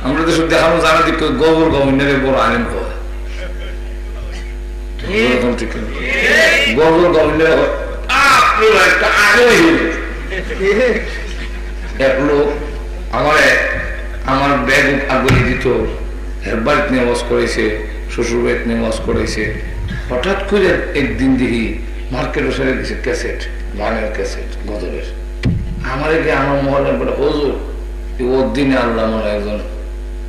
আমরা তো সব দেখানো জানা যে গোবর গভর্নরে বড় আলেম হয়, গোবর গভর্নরে এক লোক আমার ব্যাগ আগুয়ে দিত, বাড়িতে নিয়ে ওয়াজ করেছে, শ্বশুর বাড়িতে নিয়ে ওয়াজ করেছে। হঠাৎ করে একদিন দেখি মার্কেটে সেরে দিছে ক্যাসেট, গানের ক্যাসেট গজলের। আমার মহলের বলে হুজুর, ওর দিনে আল্লাহ মনে একজন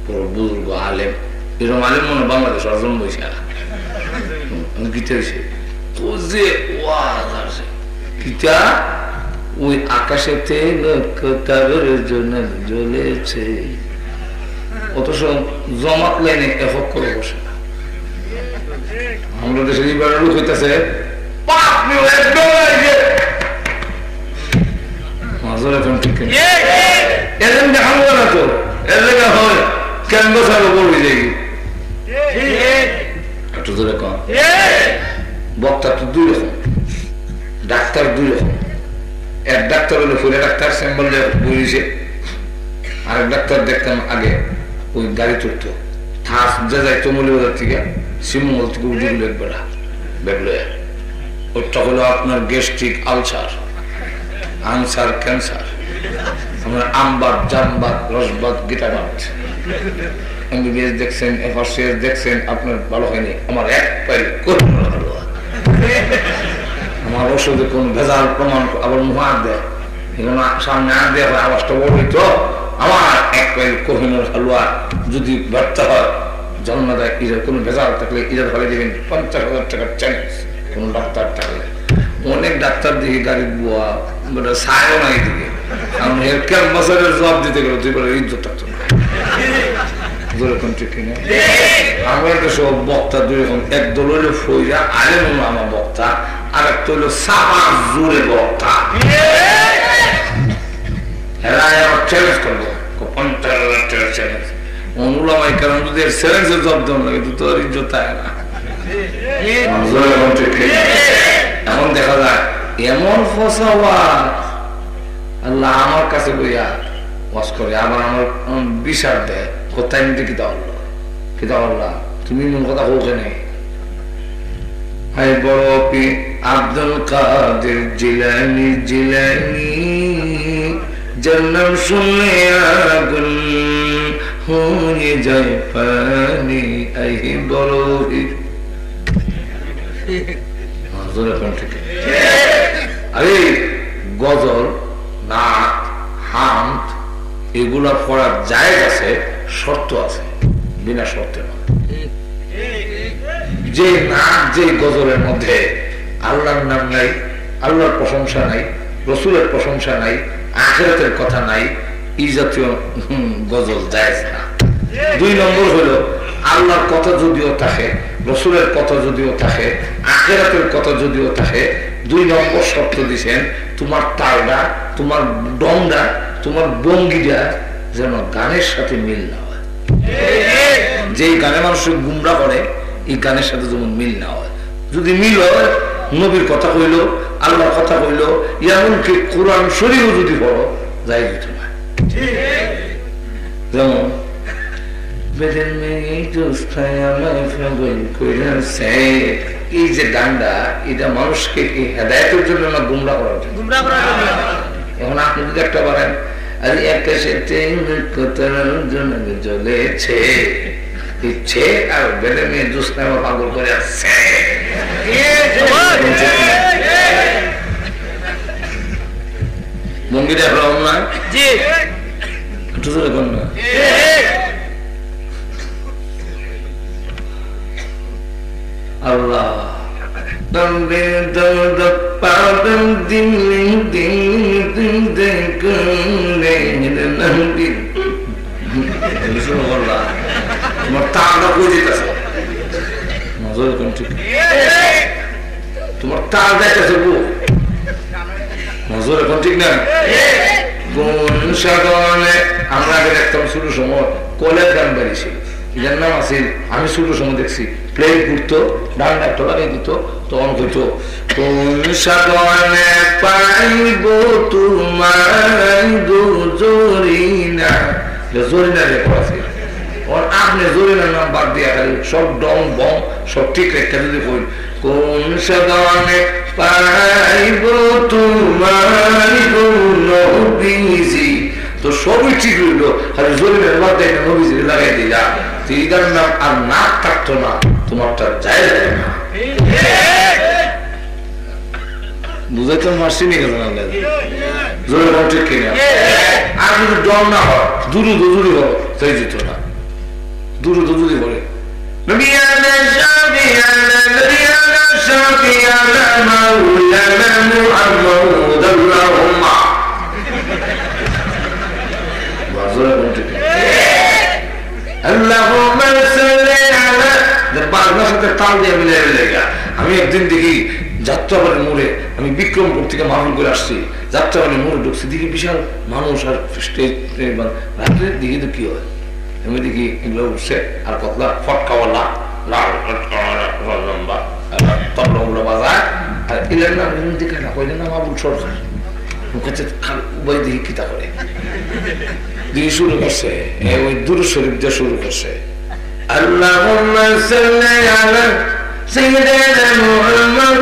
বড় বুজুর্গ আলেম, এরকম আলেম মনে বাংলাদেশ অর্জন বইছে গীতা হয়েছে তো যে ওয়াজ আছে গীতা, ওই আকাশেতে নক্ষত্রের জন্য জ্বলেছে, অথচ জমাত লাইনে একক করে বসে না। আমরা দেশের এইবার লোক হইতেছে বক্তা তো 2 রকম, ডাক্তার 2 রকম। এক ডাক্তার হলো ফুলে ডাক্তার, স্যাম্বল বলিছে। আরেক ডাক্তার দেখতাম আগে ওই গাড়ি চড়তো, থাস যা যাইতো মৌলিবাজার থেকে শিবমঙ্গল থেকে উঠেগুলো একবার বেগলো। ওইটা হলো আপনার গ্যাস্ট্রিক, আলসার, আনসার, ক্যান্সার, আপনার আমবাদ, জামবাদ, রসবাদ, গীতাবাদ। এমবিবিএস দেখছেন, এফআরসিএস দেখছেন, আপনার ভালো হয়নি। আমার এক পাই ভালো, আমার ওষুধে কোন ভেজাল প্রমাণ আবার মুহার দেয়, এগুলো সামনে আর দেওয়া হয়, আওয়াজটা বড় হইতো। আমার এক পাইল কোহিনুর হালুয়া যদি ব্যর্থ হয়, জন্ম দেয় ইজার কোনো ভেজাল থাকলে ইজার ফলে দেবেন 50,000 টাকার চ্যালেঞ্জ। কোন ডাক্তার থাকলে অনেক ডাক্তার দিকে গাড়ি বুয়া সায়ও নাই দিকে, কারণ এর ক্যাম্পাসের জবাব দিতে গেলে 2 বার ইজ্জত থাকতো না। আমার সব বক্তা 2 রকম, এক দল হইল ফইরা আলেম আমার বক্তা, আর একটা হইল সাবা জোরে বক্তা। এরা আবার চ্যালেঞ্জ করবো 50,000 টাকার চ্যালেঞ্জ। অনুলামাই কারণ যদি এর চ্যালেঞ্জের জব দেওয়া লাগে তো তোর ইজ্জত থাকে না। এখন দেখা যায় এমন ফসাওয়া আল্লাহ আমার কাছে বইয়া ওয়াজ করে, আবার আমার বিচার দেয় কোথায় নিতে কিতাব আল্লাহ তুমি মন কথা হোক নেই। বড় আব্দুল কাদের জিলানি জিলানি, জন্ম শুনলে আগুন হয়ে যায় পানি। বড় আরে গজল, নাচ, হামদ এগুলা পড়ার জায়েজ আছে, শর্ত আছে, বিনা শর্তে না। যে নাচ, যে গজলের মধ্যে আল্লাহর নাম নাই, আল্লাহর প্রশংসা নাই, রসুলের প্রশংসা নাই, আখিরাতের কথা নাই, এই জাতীয় গজল জায়েজ না। 2 নম্বর হলো আল্লাহর কথা যদিও থাকে, রসুলের কথা যদিও থাকে, আখিরাতের কথা যদিও থাকে, 2 নম্বর শর্ত দিছেন তোমার তালটা, তোমার ডংটা, তোমার বঙ্গিটা যেন গানের সাথে মিল না হয়। যে গানে মানুষের গুমরা করে এই গানের সাথে যেমন মিল না হয়। যদি মিল হয় নবীর কথা কইল, আল্লাহর কথা কইল, এমনকি কোরআন শরীফ যদি পড়ো যাই যেত না। যেমন এই যে গানটা, এটা মানুষকে কি হেদায়েতের জন্য না গুমরা করার জন্য? এখন আপনি যদি একটা বলেন আজ আকাশে জ্বলেছে ইচ্ছে আর বেড়ে মেয়ে জোৎস্না পাগল করে আসছে, ভঙ্গিটা হলাম না? না আল্লাহ তোমার তারটা কই যেতেছে, তোমার তার যাইতেছে গো, নজর এখন ঠিক না? কোন সাধনে আমরা আগে দেখতাম ছোট সময় কলের গান বেরিয়েছি, এটার নাম আছে, আমি ছোট সময় দেখছি প্লেন ঘুরতো, ডান একটা লাগিয়ে দিত, তখন হইতো কোন সাধনে পাইব তোমার জরিনা, জরিনা রেখা আছে। আপনি জরিনার নাম বাদ দিয়া খালি সব ডং বং সব ঠিক রেখা যদি কই কোন সাধনে পাইব তোমার নবীজি, তো সবই ঠিক হইল, খালি জরিনার বাদ দেয় না নবীজি লাগাই দিলা, এটার নাম আর নাক থাকতো না, তোমারটা যায় না। বুঝাইতে মারছি নি গেল না, জোরে ঠিক কিনা? আর যদি ডর না হয় দুরু দুজুরি হয় তাই যেত না, দুরু দুজুরি করে আমি একদিন দেখি যাত্রাবাড়ির মোড়ে, আমি বিক্রমপুর থেকে মাহফিল করে আসছি, যাত্রাবাড়ির মোড়ে ঢুকছি, দেখি বিশাল মানুষ আর স্টেজ রাত্রে দেখি তো কি হয়, আমি দেখি এগুলো উঠছে আর কতলা ফটকাওয়ালা লাল লম্বা তবলাগুলো বাজায়, আর এলার নাম দেখে না কইলেন নাম আবুল সরকার, উভয় দেখি কিতা করে দিয়ে শুরু করছে, ওই দুরূদ শরীফ দিয়ে শুরু করছে, আল্লাহুম্মা সাল্লি আলা সাইয়্যিদিনা মুহাম্মদ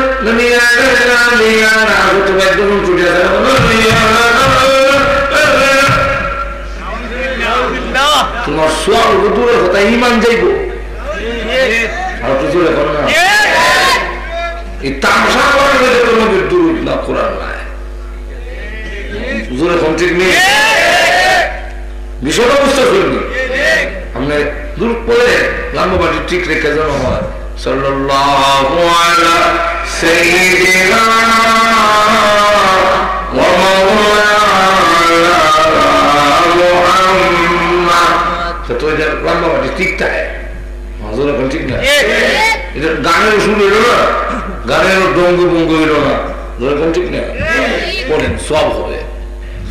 তোমার সোয়াল দূরের কথা ইমান যাইব, আর তো জোরে করো না, এই তামসা করার গেলে তো নবীর দুরূদ না কোরআন নাই, জোরে কোন ঠিক নেই, বিষয়টা বুঝতে পারিনি। আমরা দূর পরে লাম্বাবাটি ঠিক রেখে যেন হয় সাল্লাল্লাহু আলা সাইয়্যিদিনা ওয়া মাওলানা মুহাম্মদ, তো এটা লাম্বাবাটি ঠিক থাকে, মাজুর এখন ঠিক না, এটা গানের সুর হইল না, গানের ডঙ্গ বঙ্গ হইল না, এখন ঠিক না, পড়েন সব হবে।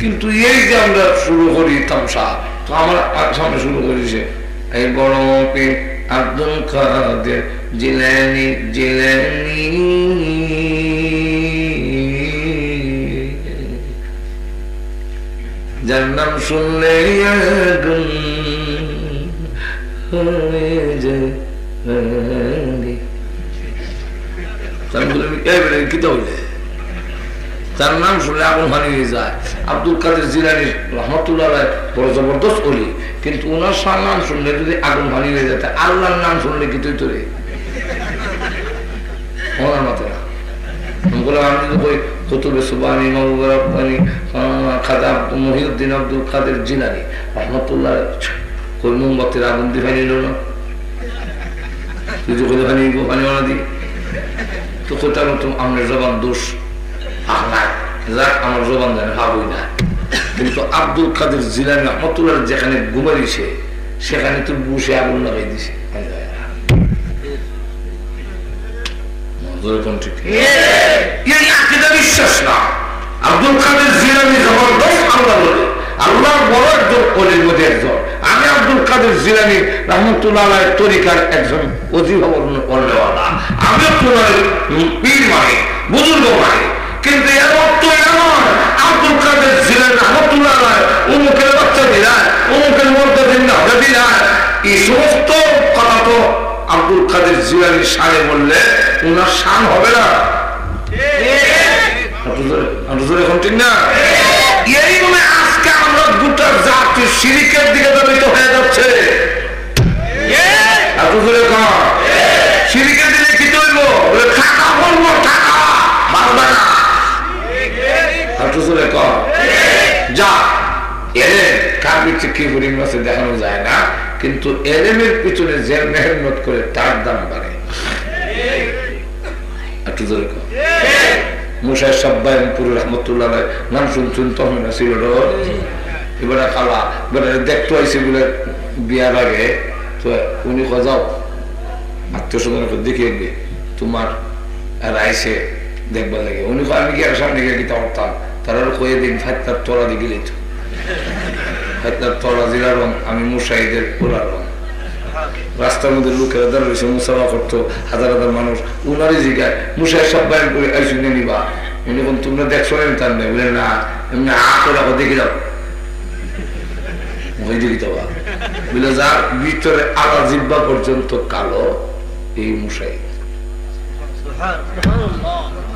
কিন্তু এই যে আমরা শুরু করি তামসা, তো আমার সামনে শুরু করেছে এই বড় আব্দুল কাদের জিলানী জিলানী, যার নাম শুনলে আগুন হয়ে যায়, কিতা হইলে তার নাম শুনলে আগুন হারিয়ে যায়। আব্দুল কাদের জিলানী রহমতুল্লাহ বড় জবরদস্ত অলি, কিন্তু ওনার নাম শুনলে যদি আগুন হারিয়ে যেত, আল্লাহর নাম শুনলে কি তুই তোরে ওনার মতো না। আমি যদি কই কুতুবে সুবহানী মাহবুব রব্বানী খাজা মহিউদ্দিন আব্দুল কাদের জিলানী রহমতুল্লাহ কই মোমবাতির আগুন দিয়ে ফানি নিল না, তুই যে কোথায় ফানি পানি বানা দি, তো কোথাও তো আমার জবান দোষ যাক, আমার জবান জানে ভাবই না, কিন্তু আব্দুল কাদের জিলানী রহমতুল্লাহ যেখানে ঘুমাইছে সেখানে তো বসে আগুন লাগাই দিছে, বিশ্বাস না। আব্দুল কাদের জিলানী জবরদস্ত আল্লাহ বলে, আল্লাহ বড় একজন অলির মধ্যে একজন। আমি আব্দুল কাদের জিলানী রাহমাতুল্লাহ আলাইহির তরিকার একজন অজিবর বললেওয়ালা, আমিও তোমার পীর মানে বুজুর্গ মানে, কিন্তু এর অর্থ এমন আব্দুল কাদের জিলানী রাহমাতুল্লাহ আলাইহি অমুকের বাচ্চা দিলায়, অমুকের মধ্যে দিন না দিলায়, এই সমস্ত কথা তো আব্দুল কাদের জিলানীর শানে বললে ওনার শান হবে না। এখন ঠিক না? এই মনে আজকে আমরা গোটা জাতি শিরিকের দিকে ধাবিত হয়ে যাচ্ছে। শিরিকের দিকে কি করব? টাকা বলবো, টাকা মারবে না। যা এলেম কার পিছনে কি পরিমাণ আছে দেখানো যায় না, কিন্তু এলেমের পিছনে যে মেহনত করে তার দাম বাড়ে। একটু জোরে কর। মুসাই সাব্বাইপুর রহমতুল্লাহ নাম শুনছুন তখন ছিল এবারে খালা দেখতে আইসি বলে বিয়ার আগে, তো উনি যাও আত্মীয় স্বজন দেখিয়ে দিয়ে তোমার আর আইসে দেখবার লাগে। উনি আমি কি আর সামনে গিয়ে গীতা করতাম, তারা কয়ে দিন ফাইতার তলা দিয়ে গেলে তো ফাইতার তলা জিরা রং, আমি মুসাইদের পোলা রং। রাস্তার মধ্যে লোকেরা দাঁড়িয়েছে, মুসাফা করতো হাজার হাজার মানুষ, উনারই জিগায় মুসাই সব বাইর করে আইসু নিয়ে নিবা। উনি বলুন তোমরা দেখছো না তার নেই, বলে না এমনি রাখো দেখে যাও বলে যার ভিতরে আলা জিব্বা পর্যন্ত কালো এই মুসাই,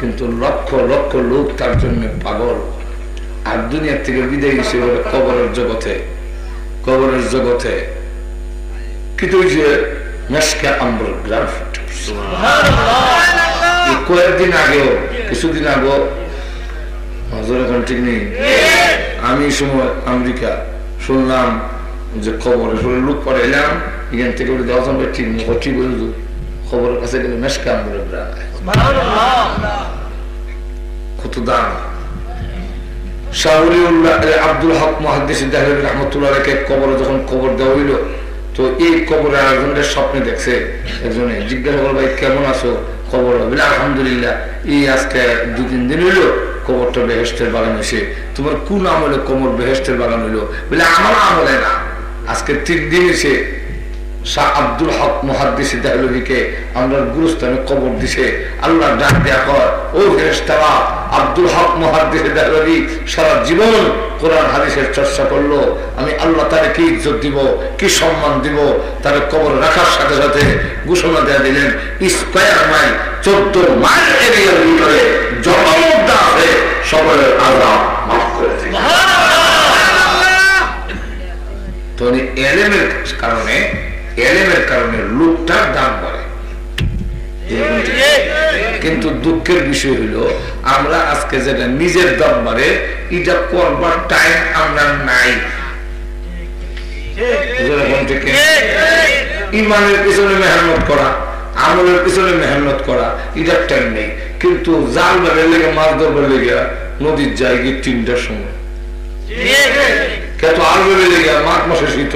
কিন্তু লক্ষ লক্ষ লোক তার জন্য পাগল। আর দুনিয়ার থেকে বিদায় গেছে কবরের জগতে। কবরের জগতে কিন্তু ওই যে মেসকা আম্বর গ্রাফ কয়েকদিন আগেও কিছুদিন আগেও এখন ঠিক নেই, আমি সময় আমেরিকা শুনলাম যে খবরে লোক পরে এলাম এখান থেকে ঠিক ঠিক খবরের কাছে গেলে মেসকা আম্বর গ্রাফ কত দাম। শাহরিউল্লাহ আব্দুল হক মুহাদ্দিস দেহলভী রাহমাতুল্লাহকে কবরে যখন কবর দেওয়া হইল, তো এই কবরে আরেকজনের স্বপ্নে দেখছে, একজনে জিজ্ঞাসা করল ভাই কেমন আছো? খবর বলে আলহামদুলিল্লাহ, এই আজকে 2-3 দিন হইলো কবরটা বেহেশতের বাগান হয়েছে। তোমার কোন আমলে কবর বেহেশতের বাগান হইলো? বলে আমার আমলে না, আজকে 3 দিন এসে শাহ আব্দুল হক মুহাদ্দিস দেহলভীকে আমরা গুরুস্থানে কবর দিছে। আল্লাহ ডাক দেয়া কর, ও ফেরেশতারা, আব্দুল হক মুহাদ্দিস দেহলভী সারা জীবন কোরআন হাদিসের চর্চা করলো, আমি আল্লাহ তারে কি ইজ্জত দিব, কি সম্মান দিব। তার কবর রাখার সাথে সাথে ঘোষণা দেয়া দিলেন স্কয়ার মাইল 14 মাইল এরিয়ার ভিতরে যত মুদ্রা আছে সকলের আযাব মাফ করে দিলেন। তো এলেমের কারণে লোকটার দাম বাড়ে। কিন্তু দুঃখের বিষয় হইল আমরা আজকে যেটা নিজের দাম বাড়ে এটা করবার টাইম আমরা নাই। ইমানের পিছনে মেহনত করা, আমলের পিছনে মেহনত করা এটার টাইম নেই। কিন্তু জাল বেড়ে লেগে মাছ ধরবার লেগে নদীর জায়গায় 3টার সময়, কত আর বেড়ে লেগে মাঘ মাসে শীত